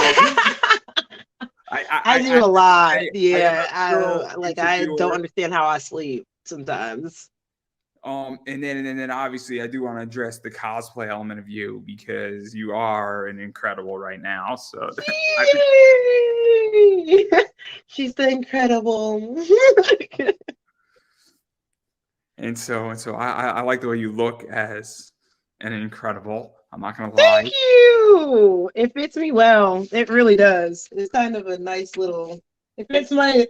I do a lot. I don't understand how I sleep sometimes. And then obviously I do want to address the cosplay element of you because you are an incredible right now. So she's the incredible. and so I like the way you look as an incredible. I'm not gonna lie. Thank you. It fits me well. It really does. It's kind of a nice little. It fits my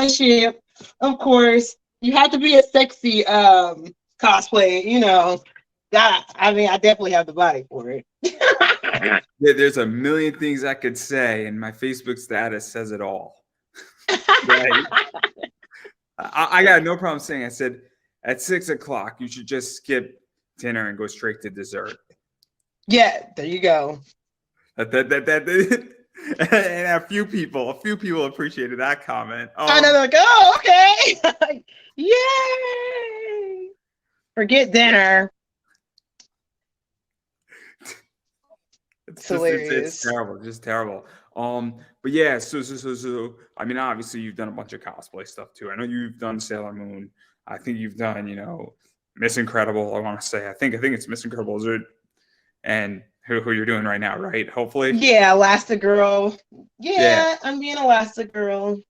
shape. Of course. You have to be a sexy cosplay, you know. I definitely have the body for it. There's a million things I could say, and my Facebook status says it all. Right? I got no problem saying. I said at 6 o'clock you should just skip dinner and go straight to dessert. Yeah, there you go. And a few people appreciated that comment. And they're like, oh, okay. Yay! Forget dinner. It's hilarious. It's terrible, just terrible. But yeah, so I mean, obviously you've done a bunch of cosplay stuff too. I know you've done Sailor Moon. I think you've done, you know, Miss Incredible. I want to say, I think it's Miss Incredible. Is it? And who you're doing right now, right? Hopefully. Yeah, Elastigirl. Yeah, I'm being Elastigirl.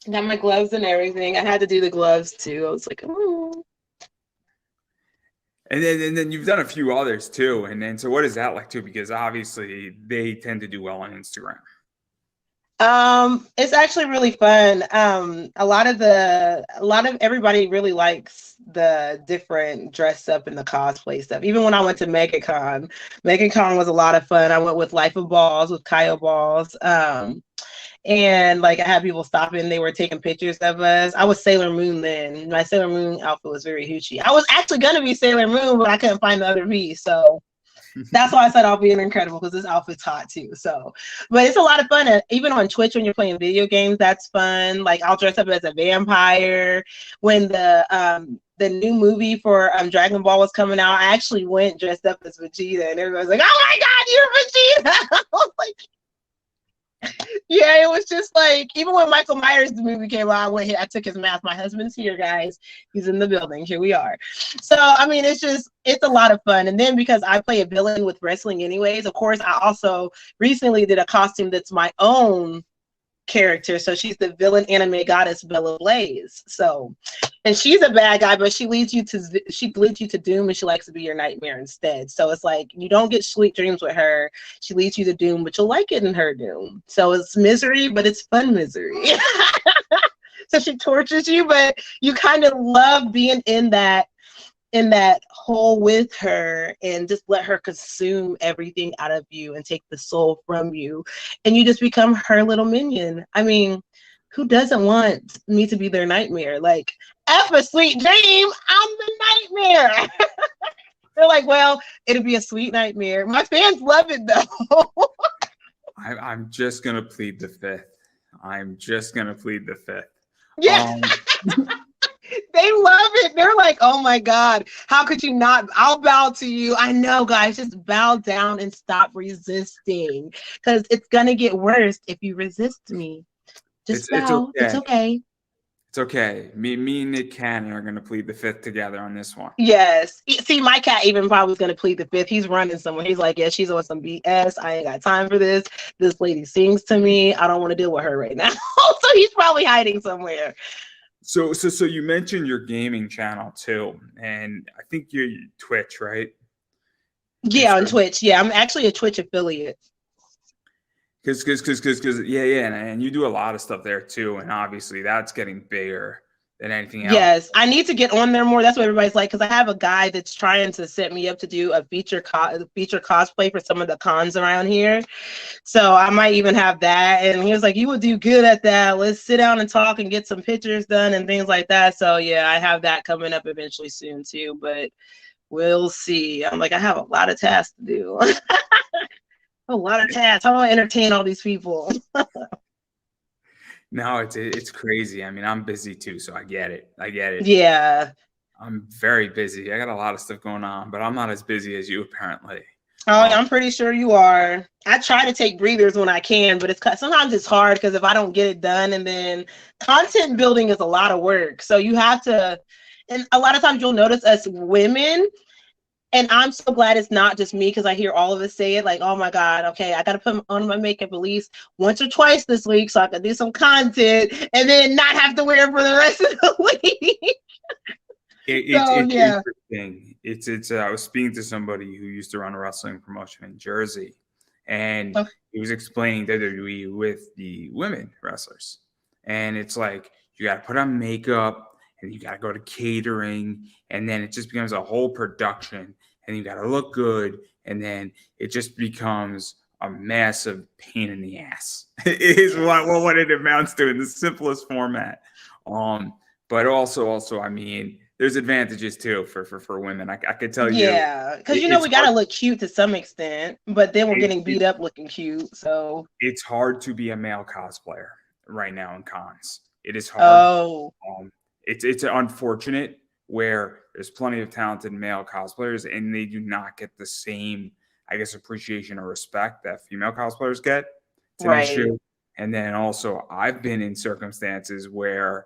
Got my gloves and everything. I had to do the gloves too. I was like, oh. And then you've done a few others too. And then so what is that like too? Because obviously they tend to do well on Instagram. It's actually really fun. A lot of everybody really likes the different dress up and the cosplay stuff. Even when I went to MegaCon was a lot of fun. I went with Life of Balls with Kyle Balls. And like I had people stopping, they were taking pictures of us. I was Sailor Moon then. My Sailor Moon outfit was very hoochie. I was actually gonna be Sailor Moon, but I couldn't find the other piece. So that's why I said I'll be an Incredible, because this outfit's hot too. So, but it's a lot of fun. And even on Twitch when you're playing video games, that's fun. Like I'll dress up as a vampire. When the new movie for Dragon Ball was coming out, I actually went dressed up as Vegeta, and everybody was like, "Oh my God, you're Vegeta!" I was like, Yeah, it was just like, even when Michael Myers' movie came out, I took his mask. My husband's here, guys. He's in the building. Here we are. So, I mean, it's a lot of fun. And then because I play a villain with wrestling anyways, of course, I also recently did a costume that's my own character. So she's the villain anime goddess Bella Blaze. So, and she's a bad guy, but she leads you to doom, and she likes to be your nightmare instead. So it's like you don't get sweet dreams with her. She leads you to doom, but you'll like it in her doom. So it's misery, but it's fun misery. So she tortures you, but you kind of love being in that hole with her and just let her consume everything out of you and take the soul from you, and you just become her little minion. I mean, who doesn't want me to be their nightmare? Like, F a sweet dream, I'm the nightmare. They're like, well, it'll be a sweet nightmare. My fans love it though. I'm just gonna plead the fifth. Yeah. They love it. They're like, oh my God, how could you not? I'll bow to you. I know, guys, just bow down and stop resisting, because it's going to get worse if you resist me. Just bow. It's okay. It's okay. Me and Nick Cannon are going to plead the fifth together on this one. Yes. See, my cat even probably is going to plead the fifth. He's running somewhere. He's like, yeah, she's on some BS. I ain't got time for this. This lady sings to me. I don't want to deal with her right now. So he's probably hiding somewhere. So you mentioned your gaming channel too, and I think you're Twitch, right? Yeah, on Twitch. Yeah, I'm actually a Twitch affiliate. Because yeah, and you do a lot of stuff there too, and obviously that's getting bigger than anything else. Yes, I need to get on there more. That's what everybody's like, because I have a guy that's trying to set me up to do a feature cosplay for some of the cons around here. So I might even have that. And he was like, you would do good at that. Let's sit down and talk and get some pictures done and things like that. So yeah, I have that coming up eventually soon too, but we'll see. I'm like, I have a lot of tasks to do. A lot of tasks. How do I entertain all these people? No, it's crazy. I mean, I'm busy too, so I get it. Yeah. I'm very busy. I got a lot of stuff going on, but I'm not as busy as you apparently. Oh, I'm pretty sure you are. I try to take breathers when I can, but sometimes it's hard because if I don't get it done, and then content building is a lot of work. So you have to, and a lot of times you'll notice us women, and I'm so glad it's not just me, because I hear all of us say it like, oh my God, okay, I got to put on my makeup at least once or twice this week so I can do some content and then not have to wear it for the rest of the week. It's interesting. It's I was speaking to somebody who used to run a wrestling promotion in Jersey, and he was explaining WWE with the women wrestlers. And it's like, you got to put on makeup, and you got to go to catering, and then it just becomes a whole production, and you got to look good, and then it just becomes a massive pain in the ass. It is what it amounts to in the simplest format. But also, I mean, there's advantages too for women. I could tell you. Yeah, because we gotta look cute to some extent, but then we're getting beat up looking cute. So it's hard to be a male cosplayer right now in cons. It is hard. Oh. It's unfortunate where there's plenty of talented male cosplayers and they do not get the same, I guess, appreciation or respect that female cosplayers get. It's an issue. And then also, I've been in circumstances where,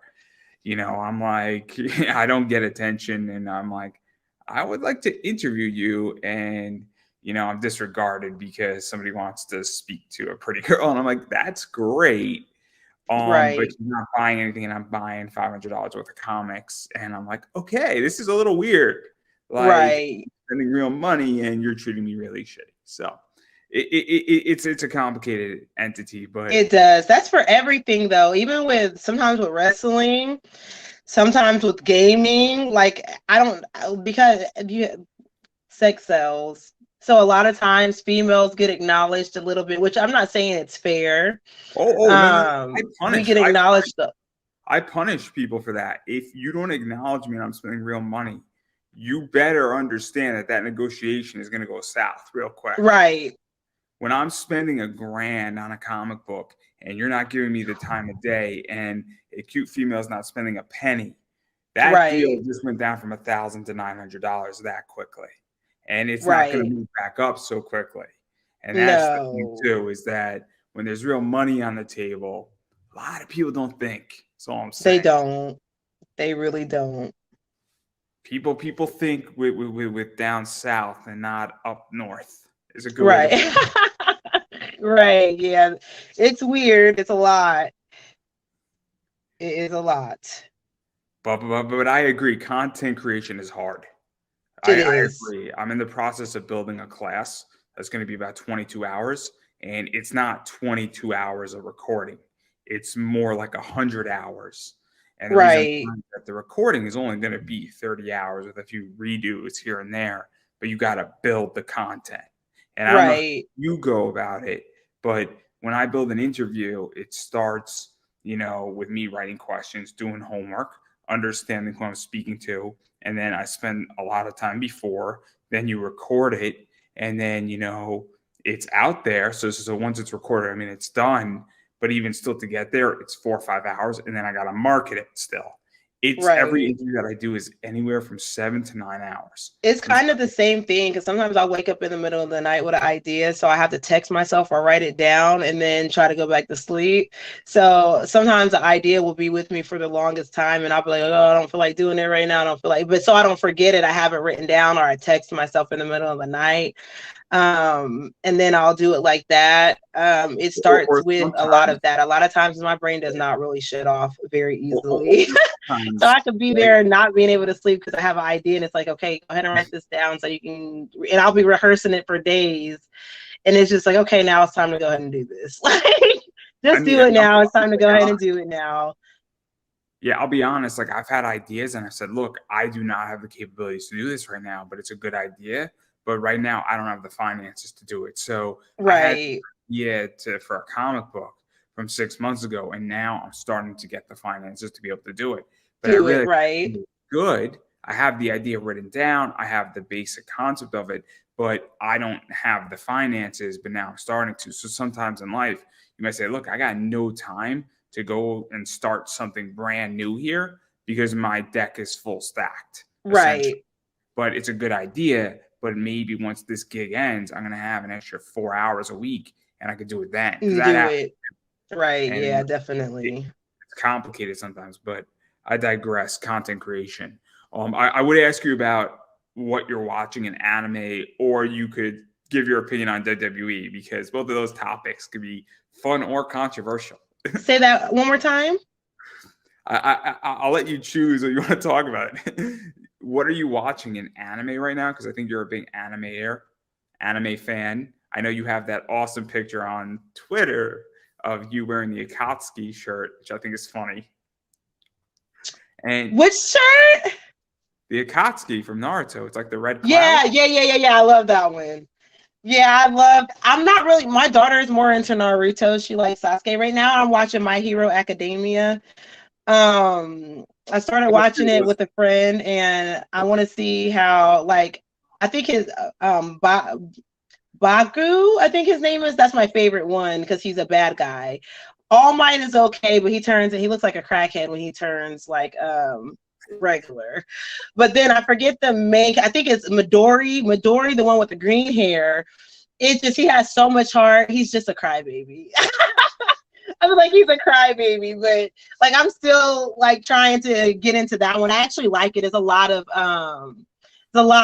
I'm like, I don't get attention, and I'm like, I would like to interview you, and I'm disregarded because somebody wants to speak to a pretty girl, and I'm like, that's great. But you're not buying anything, and I'm buying $500 worth of comics, and I'm like, okay, this is a little weird. Like, spending real money, and you're treating me really shitty. So it's a complicated entity, but it does. That's for everything, though. Even sometimes with wrestling, sometimes with gaming. Like, because sex sells. So a lot of times females get acknowledged a little bit, which I'm not saying it's fair. We get acknowledged. I punish people for that. If you don't acknowledge me and I'm spending real money, you better understand that negotiation is going to go south real quick. Right. When I'm spending $1,000 on a comic book and you're not giving me the time of day, and a cute female is not spending a penny, that deal just went down from $1,000 to $900 that quickly. And it's not going to move back up so quickly. And that's the thing too, is that when there's real money on the table, a lot of people don't think. That's all I'm saying. They don't. They really don't. People think with down south and not up north is a good Right. way to Right. Yeah. It's weird. It's a lot. It is a lot. But I agree. Content creation is hard. It I is. agree. I'm in the process of building a class that's going to be about 22 hours, and it's not 22 hours of recording. It's more like 100 hours. And the reason Right. that the recording is only going to be 30 hours with a few redos here and there, but you got to build the content. And I don't know how you go about it, but when I build an interview, it starts, with me writing questions, doing homework, understanding who I'm speaking to. And then I spend a lot of time before, then you record it, and then, it's out there. So once it's recorded, I mean, it's done. But even still to get there, it's 4 or 5 hours, and then I got to market it still. It's every interview that I do is anywhere from 7 to 9 hours. It's kind of the same thing, because sometimes I'll wake up in the middle of the night with an idea, so I have to text myself or write it down and then try to go back to sleep. So sometimes the idea will be with me for the longest time, and I'll be like, oh, I don't feel like doing it right now. I don't feel like, but so I don't forget it. I have it written down, or I text myself in the middle of the night. And then I'll do it like that. It starts with a lot of that. A lot of times my brain does not really shut off very easily. So I could be there not being able to sleep because I have an idea, and it's like, okay, go ahead and write this down so you can, and I'll be rehearsing it for days. And it's just like, okay, now it's time to go ahead and do this. Like, do it now. It's time to go ahead and do it now. Yeah, I'll be honest. Like, I've had ideas and I said, look, I do not have the capabilities to do this right now, but it's a good idea. But right now, I don't have the finances to do it. So I had for a comic book from 6 months ago, and now I'm starting to get the finances to be able to do it. But I really good. I have the idea written down. I have the basic concept of it, but I don't have the finances. But now I'm starting to. So sometimes in life, you might say, look, I got no time to go and start something brand new here because my deck is full stacked. Right. But it's a good idea. But maybe once this gig ends, I'm going to have an extra 4 hours a week, and I could do it then. Right. And yeah, definitely. It's complicated sometimes, but I digress. Content creation. I would ask you about what you're watching in anime, or you could give your opinion on WWE, because both of those topics could be fun or controversial. Say that one more time. I'll let you choose what you want to talk about. What are you watching in anime right now? Because I think you're a big anime fan. I know you have that awesome picture on Twitter of you wearing the aLFC shirt, which I think is funny. And which shirt? The aLFC from Naruto. It's like the red cloud. Yeah. I love that one. Yeah, I'm not really, my daughter is more into Naruto. She likes Sasuke right now. I'm watching My Hero Academia. I started watching it with a friend, and I want to see how, like, I think his Bagu, I think his name is, that's my favorite one because he's a bad guy. All Might is okay, but he looks like a crackhead when he turns like regular. But then I forget the main, I think it's Midori, the one with the green hair. It's just, he has so much heart. He's just a crybaby. I was like, he's a crybaby, but like, I'm still like trying to get into that one. I actually like it. There's a lot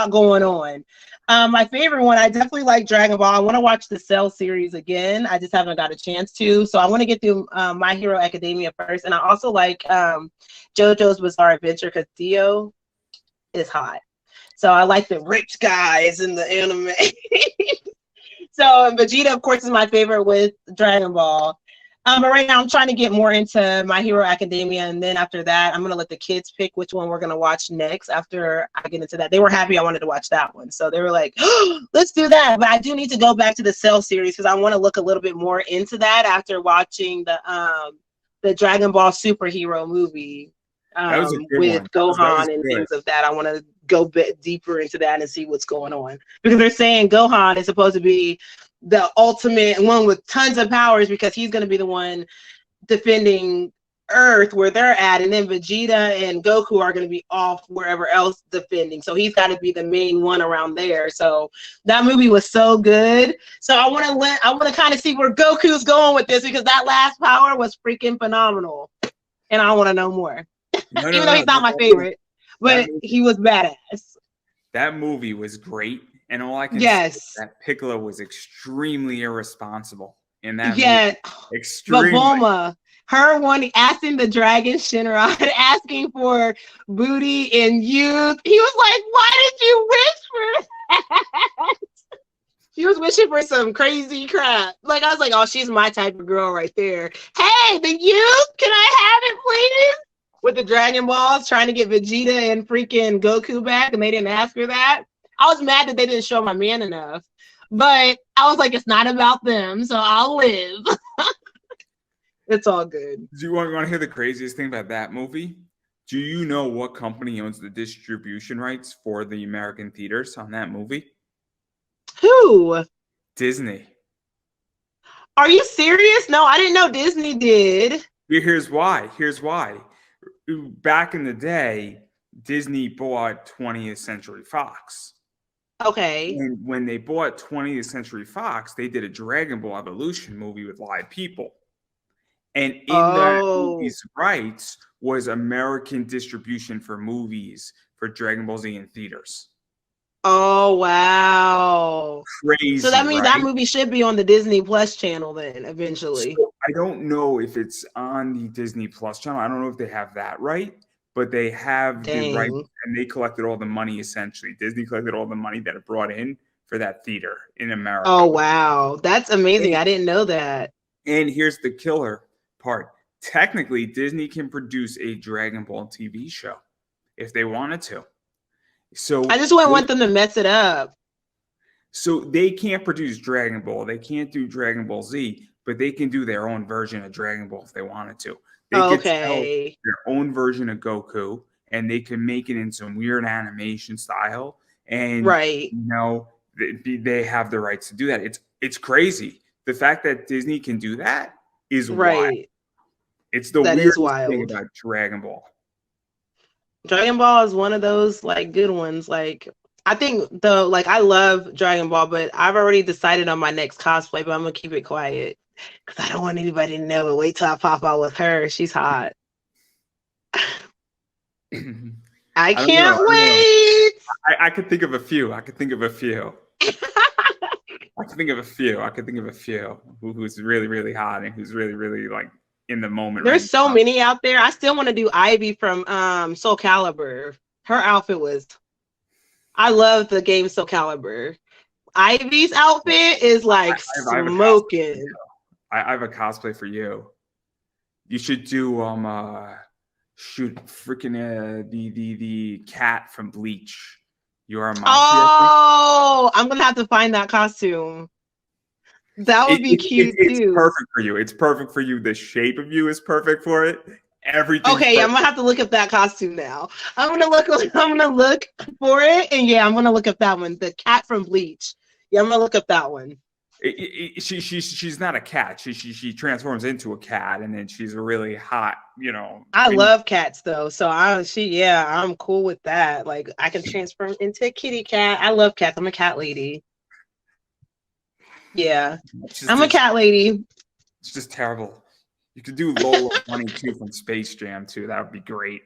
going on. My favorite one, I definitely like Dragon Ball. I want to watch the Cell series again. I just haven't got a chance to. So I want to get through My Hero Academia first. And I also like JoJo's Bizarre Adventure because Dio is hot. So I like the rich guys in the anime. So Vegeta, of course, is my favorite with Dragon Ball. But right now I'm trying to get more into My Hero Academia, and then after that, I'm gonna let the kids pick which one we're gonna watch next after I get into that. They were happy I wanted to watch that one, so they were like, oh, let's do that. But I do need to go back to the Cell series because I want to look a little bit more into that after watching the Dragon Ball superhero movie with Gohan and things of that. I want to go a bit deeper into that and see what's going on, because they're saying Gohan is supposed to be the ultimate one with tons of powers because he's going to be the one defending Earth where they're at, and then Vegeta and Goku are going to be off wherever else defending. So he's got to be the main one around there. So that movie was so good. So I want to kind of see where Goku's going with this, because that last power was freaking phenomenal, and I want to know more. Even though he's not my favorite, but he was badass. That movie was great, and all I can say is that Piccolo was extremely irresponsible in that movie. Extremely. But Bulma, her one asking the dragon Shinron, asking for booty and youth. He was like, "Why did you wish for that?" She was wishing for some crazy crap. Like, I was like, "Oh, she's my type of girl right there." Hey, the youth, can I have it, please? With the Dragon Balls, trying to get Vegeta and freaking Goku back, and they didn't ask her that. I was mad that they didn't show my man enough. But I was like, it's not about them, so I'll live. It's all good. Do you want to hear the craziest thing about that movie? Do you know what company owns the distribution rights for the American theaters on that movie? Who? Disney. Are you serious? No, I didn't know Disney did. Here's why. Back in the day, Disney bought 20th Century Fox. Okay. And when they bought 20th Century Fox, they did a Dragon Ball Evolution movie with live people. And in that movie's rights was American distribution for movies for Dragon Ball Z in theaters. Oh, wow. Crazy. So that means that movie should be on the Disney Plus channel then, eventually. So I don't know if it's on the Disney Plus channel. I don't know if they have that right, but they have the right, and they collected all the money, essentially. Disney collected all the money that it brought in for that theater in America. Oh, wow. That's amazing. I didn't know that. And here's the killer part. Technically, Disney can produce a Dragon Ball TV show if they wanted to. So I just wouldn't want them to mess it up. So they can't produce Dragon Ball. They can't do Dragon Ball Z, but they can do their own version of Dragon Ball if they wanted to. They could tell their own version of Goku, and they can make it in some weird animation style. And they have the rights to do that. It's crazy. The fact that Disney can do that is wild. It's the weirdest thing about Dragon Ball. Dragon Ball is one of those like good ones. Like, I think I love Dragon Ball, but I've already decided on my next cosplay, but I'm gonna keep it quiet because I don't want anybody to know. But wait till I pop out with her. She's hot. I can't wait. I could think of a few. I could think of a few who's really, really hot and who's really, really like in the moment. There's so many out there. I still want to do Ivy from Soul Calibur. Her outfit was, I love the game Soul Calibur. Ivy's outfit is like smoking. I have a cosplay for you. You should do the cat from Bleach. You are my I'm gonna have to find that costume. That would be cute too. It's perfect for you. It's perfect for you. The shape of you is perfect for it. Everything. Okay, I'm gonna have to look up that costume now. I'm gonna look for it, and I'm gonna look up that one. The cat from Bleach. Yeah, I'm gonna look up that one. She's not a cat. She transforms into a cat, and then she's a really hot. I love cats though, so I'm cool with that. Like, I can transform into a kitty cat. I love cats. I'm a cat lady. Yeah, I'm a cat lady. It's just terrible. You could do Lola Bunny too from Space Jam too. That would be great.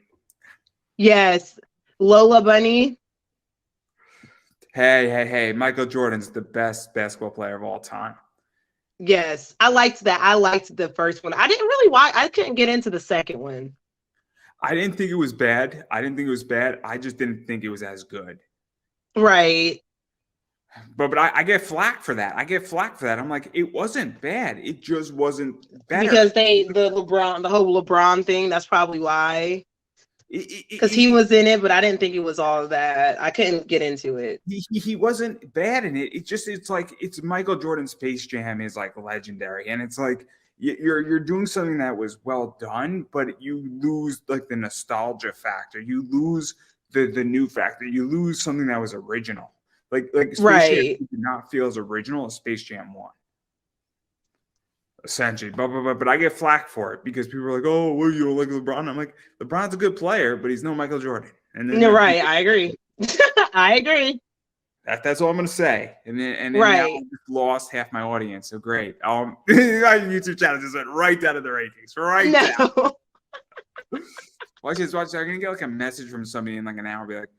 Yes, Lola Bunny. Hey! Michael Jordan's the best basketball player of all time. Yes, I liked that. I liked the first one. I didn't really watch. I couldn't get into the second one. I didn't think it was bad. I just didn't think it was as good. Right. But I get flack for that. I'm like, it wasn't bad. It just wasn't better. Because the whole LeBron thing, that's probably why. Because he was in it, but I didn't think it was all that. I couldn't get into it. He wasn't bad in it. It's Michael Jordan. Space Jam is like legendary. And it's like, you're doing something that was well done, but you lose like the nostalgia factor. You lose the new factor. You lose something that was original. Like Space Jam did not feel as original as Space Jam 1. essentially. But I get flack for it because people are like, "Oh, well, you don't like LeBron?" I'm like, LeBron's a good player, but he's no Michael Jordan. And then You're right. I agree. I agree. that's all I'm gonna say. And then now Right. I just lost half my audience. So great. My YouTube channel just went right down to the rankings. Right down. No. Watch this. I'm gonna get like a message from somebody in like an hour, be like,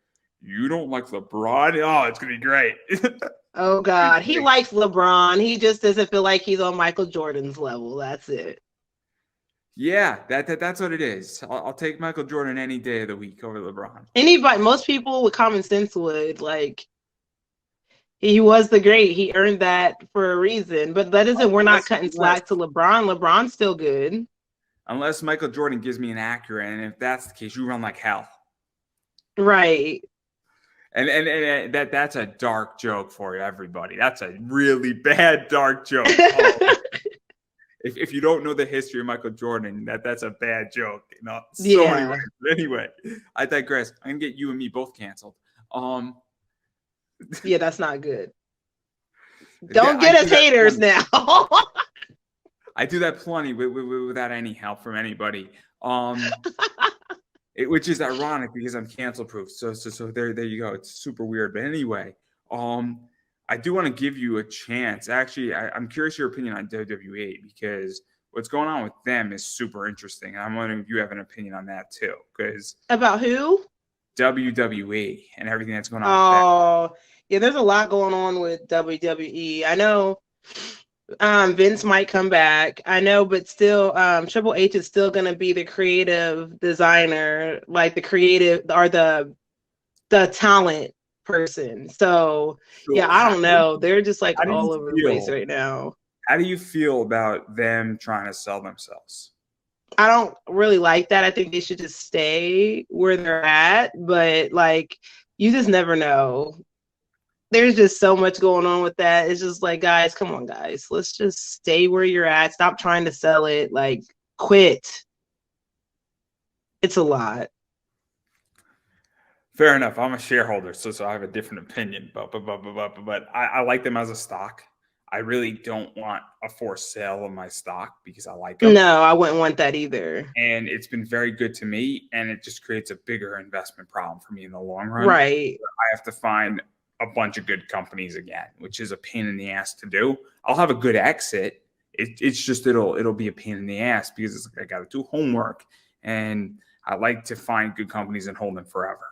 "You don't like LeBron? Oh, it's gonna be great." Oh God, he likes LeBron. He just doesn't feel like he's on Michael Jordan's level. That's it. Yeah, that's what it is. I'll take Michael Jordan any day of the week over LeBron. Anybody, most people with common sense would like. He was the great. He earned that for a reason. But that isn't. We're not cutting slack to LeBron. LeBron's still good. Unless Michael Jordan gives me an Acura, and if that's the case, you run like hell. Right. And that's a dark joke for everybody. That's a really bad dark joke. If you don't know the history of Michael Jordan, that's a bad joke. Anyway, I digress. I'm gonna get you and me both canceled. Yeah, that's not good. Don't get us haters now. I do that plenty without any help from anybody. Which is ironic because I'm cancel proof. So there you go. It's super weird. But anyway, I do want to give you a chance. Actually, I'm curious your opinion on WWE because what's going on with them is super interesting. And I'm wondering if you have an opinion on that too. Because about who? WWE and everything that's going on. Oh, yeah, there's a lot going on with WWE. I know Vince might come back. I know, but still, Triple H is still going to be the creative designer, like the creative or the talent person. So yeah, I don't know. They're just like all over the place right now. How do you feel about them trying to sell themselves? I don't really like that. I think they should just stay where they're at, but like you just never know. There's just so much going on with that. It's just like, guys, come on, guys. Let's just stay where you're at. Stop trying to sell it. Like, quit. It's a lot. Fair enough. I'm a shareholder, so I have a different opinion. But I like them as a stock. I really don't want a forced sale of my stock because I like them. No, I wouldn't want that either. And it's been very good to me, and it just creates a bigger investment problem for me in the long run. Right. I have to find a bunch of good companies again, which is a pain in the ass to do. I'll have a good exit. It's just it'll be a pain in the ass because it's like I got to do homework, and I like to find good companies and hold them forever.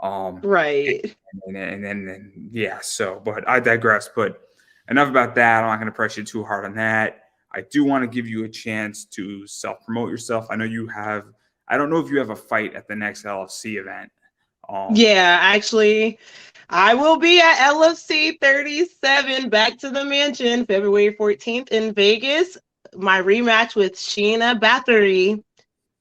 Right. And then yeah. So, but I digress. But enough about that. I'm not going to press you too hard on that. I do want to give you a chance to self-promote yourself. I know you have. I don't know if you have a fight at the next LFC event. Yeah, actually, I will be at LFC 37, Back to the Mansion, February 14th in Vegas. My rematch with Sheena Bathory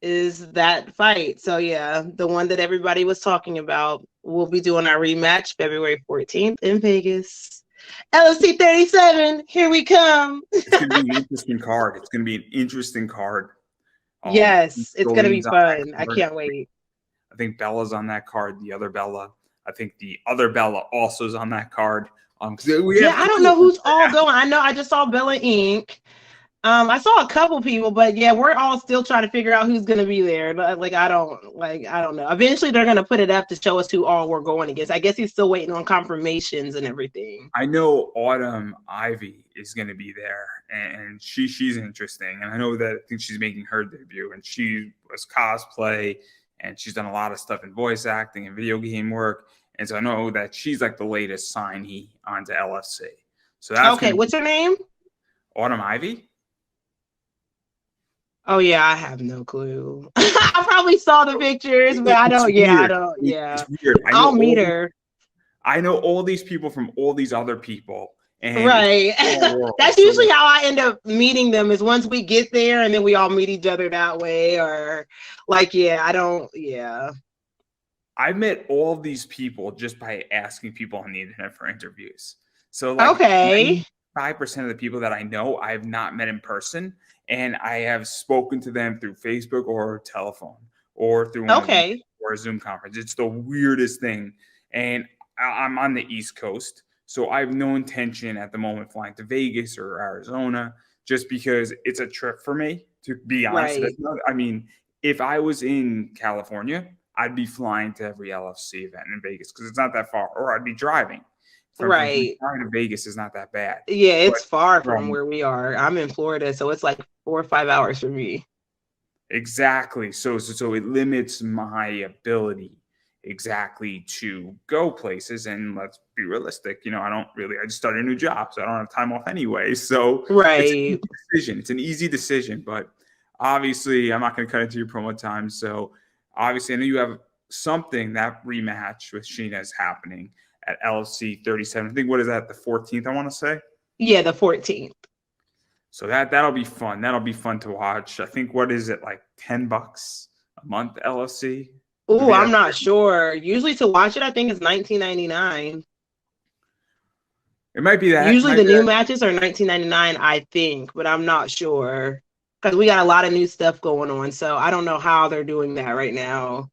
is that fight. So yeah, the one that everybody was talking about. We'll be doing our rematch February 14th in Vegas. LFC 37, here we come. It's going to be an interesting card. It's going to be an interesting card. Yes, it's going to be fun. I can't wait. I think Bella's on that card. The other Bella. I think the other Bella also is on that card. I don't know who's all going. I know I just saw Bella Inc. I saw a couple people, but yeah, we're all still trying to figure out who's going to be there. Like, I don't know. Eventually, they're going to put it up to show us who all we're going against. I guess he's still waiting on confirmations and everything. I know Autumn Ivy is going to be there, and she's interesting. And I know that I think she's making her debut, and she was cosplay, and she's done a lot of stuff in voice acting and video game work. And so I know that she's like the latest signee onto LFC. So that's okay. What's her name? Autumn Ivy. Oh yeah, I have no clue. I probably saw the pictures, but I don't. Yeah, I don't. Yeah, it's weird. I'll meet her. I know all these people from all these other people. And right. That's usually how I end up meeting them is once we get there and then we all meet each other that way or like, I met all these people just by asking people on the internet for interviews. So like okay. 5% of the people that I know, I have not met in person, and I have spoken to them through Facebook or telephone or through or a Zoom conference. It's the weirdest thing. And I'm on the East Coast. So I have no intention at the moment flying to Vegas or Arizona just because it's a trip for me, to be honest. Right. I mean, if I was in California, I'd be flying to every LFC event in Vegas because it's not that far, or I'd be driving. From Right. driving to Vegas is not that bad. Yeah, it's But far from where we are. I'm in Florida, so it's like 4 or 5 hours for me. exactly. So it limits my ability exactly to go places. And let's be realistic. I just started a new job, so I don't have time off anyway. So it's an Right. easy decision. It's an easy decision, but obviously I'm not going to cut into your promo time. So obviously I know you have something, that rematch with Sheena is happening at LFC 37. I think, what is that, the 14th, I want to say? Yeah, the 14th. So that'll be fun. That'll be fun to watch. I think, what is it, like $10 a month, LFC? Oh, I'm not sure. Usually to watch it, I think it's $19.99. It might be that. Usually the new matches are $19.99, I think, but I'm not sure because we got a lot of new stuff going on. So I don't know how they're doing that right now.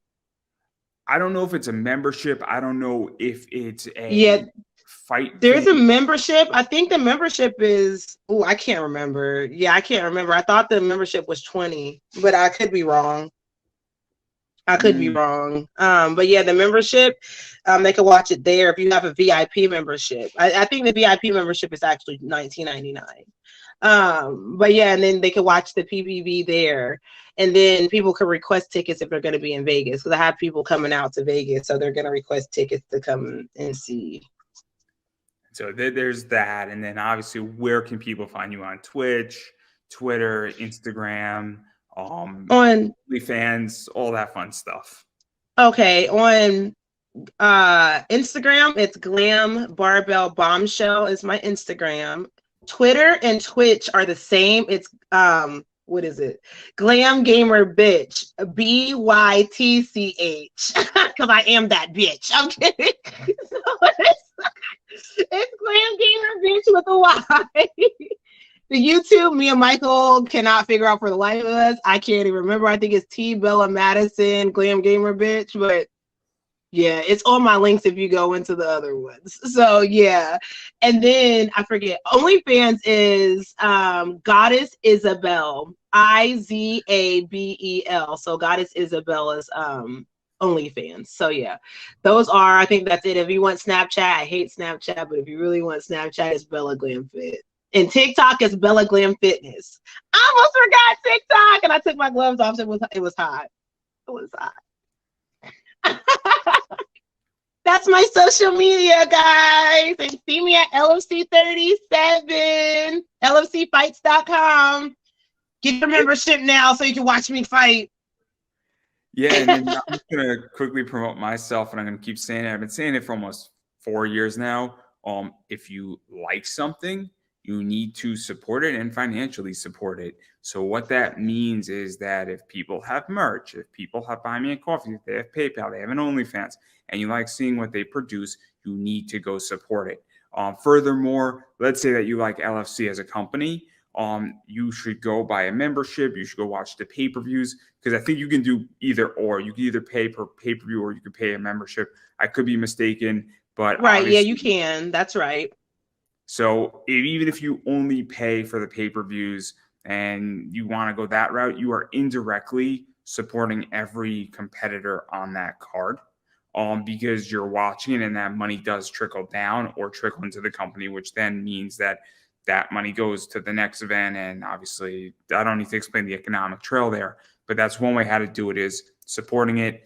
I don't know if it's a membership. I don't know if it's a fight. There's a membership. I think the membership is, I can't remember. Yeah, I can't remember. I thought the membership was $20, but I could be wrong. But yeah, the membership, they can watch it there if you have a VIP membership. I think the VIP membership is actually $19.99. But yeah, and then they can watch the PPV there. And then people can request tickets if they're going to be in Vegas, because I have people coming out to Vegas, so they're going to request tickets to come and see. So there's that. And then obviously, where can people find you on Twitch, Twitter, Instagram, on OnlyFans, all that fun stuff? Okay, on Instagram, it's Glam Barbell Bombshell is my Instagram. Twitter and Twitch are the same. It's what is it? Glam Gamer Bitch, BYTCH, because I am that bitch. I'm kidding. So it's Glam Gamer Bitch with a Y. The YouTube, me and Michael cannot figure out for the life of us. I can't even remember. I think it's T Bella Madisyn, Glam Gamer Bitch, but yeah, it's on my links if you go into the other ones. So yeah. And then I forget, OnlyFans is Goddess Isabel, IZABEL. So Goddess Isabel is OnlyFans. So yeah, those are, I think that's it. If you want Snapchat, I hate Snapchat, but if you really want Snapchat, it's Bella Glam Fit. And TikTok is Bella Glam Fitness. I almost forgot TikTok, and I took my gloves off. It was hot. It was hot. That's my social media, guys. And see me at LFC 37, LFCfights.com. Get your membership now so you can watch me fight. Yeah, and then I'm just going to quickly promote myself, and I'm going to keep saying it. I've been saying it for almost 4 years now. If you like something, you need to support it and financially support it. So what that means is that if people have merch, if people have Buy Me a Coffee, if they have PayPal, they have an OnlyFans, and you like seeing what they produce, you need to go support it. Furthermore, let's say that you like LFC as a company, you should go buy a membership. You should go watch the pay-per-views, because I think you can do either or. You can either pay per pay-per-view or you can pay a membership. I could be mistaken, but right, yeah, you can. That's right. So even if you only pay for the pay-per-views and you want to go that route, you are indirectly supporting every competitor on that card, because you're watching it, and that money does trickle down or trickle into the company, which then means that money goes to the next event. And obviously, I don't need to explain the economic trail there, but that's one way how to do it, is supporting it.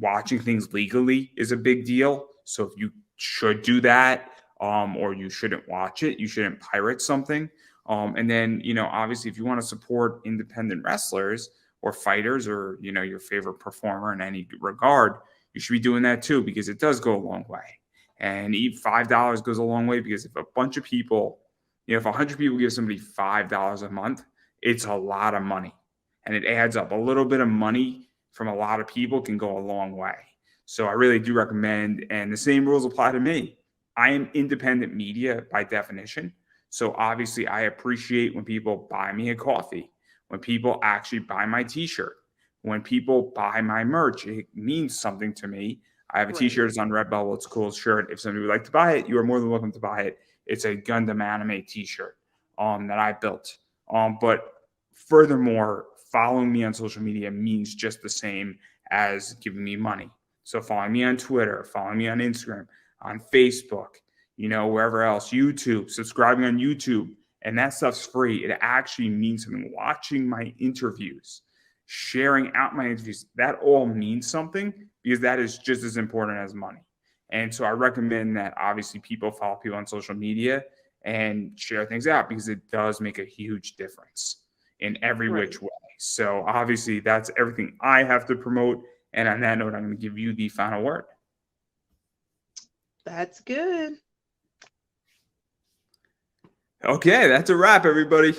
Watching things legally is a big deal. So if you should do that, or you shouldn't watch it, you shouldn't pirate something. And then, obviously, if you want to support independent wrestlers or fighters, or, your favorite performer in any regard, you should be doing that too, because it does go a long way. And $5 goes a long way, because if a bunch of people, if 100 people give somebody $5 a month, it's a lot of money, and it adds up. A little bit of money from a lot of people can go a long way. So I really do recommend, and the same rules apply to me. I am independent media by definition. So obviously I appreciate when people buy me a coffee, when people actually buy my t-shirt, when people buy my merch. It means something to me. I have a t-shirt. It's on Redbubble. It's a cool shirt. If somebody would like to buy it, you are more than welcome to buy it. It's a Gundam anime t-shirt. that I built. But furthermore, following me on social media means just the same as giving me money. So following me on Twitter, following me on Instagram, on Facebook, wherever else, YouTube, subscribing on YouTube, and that stuff's free. It actually means something. Watching my interviews, sharing out my interviews, that all means something because that is just as important as money. And so I recommend that obviously people follow people on social media and share things out because it does make a huge difference in every which way. So obviously that's everything I have to promote. And on that note, I'm going to give you the final word. That's good. Okay, that's a wrap, everybody.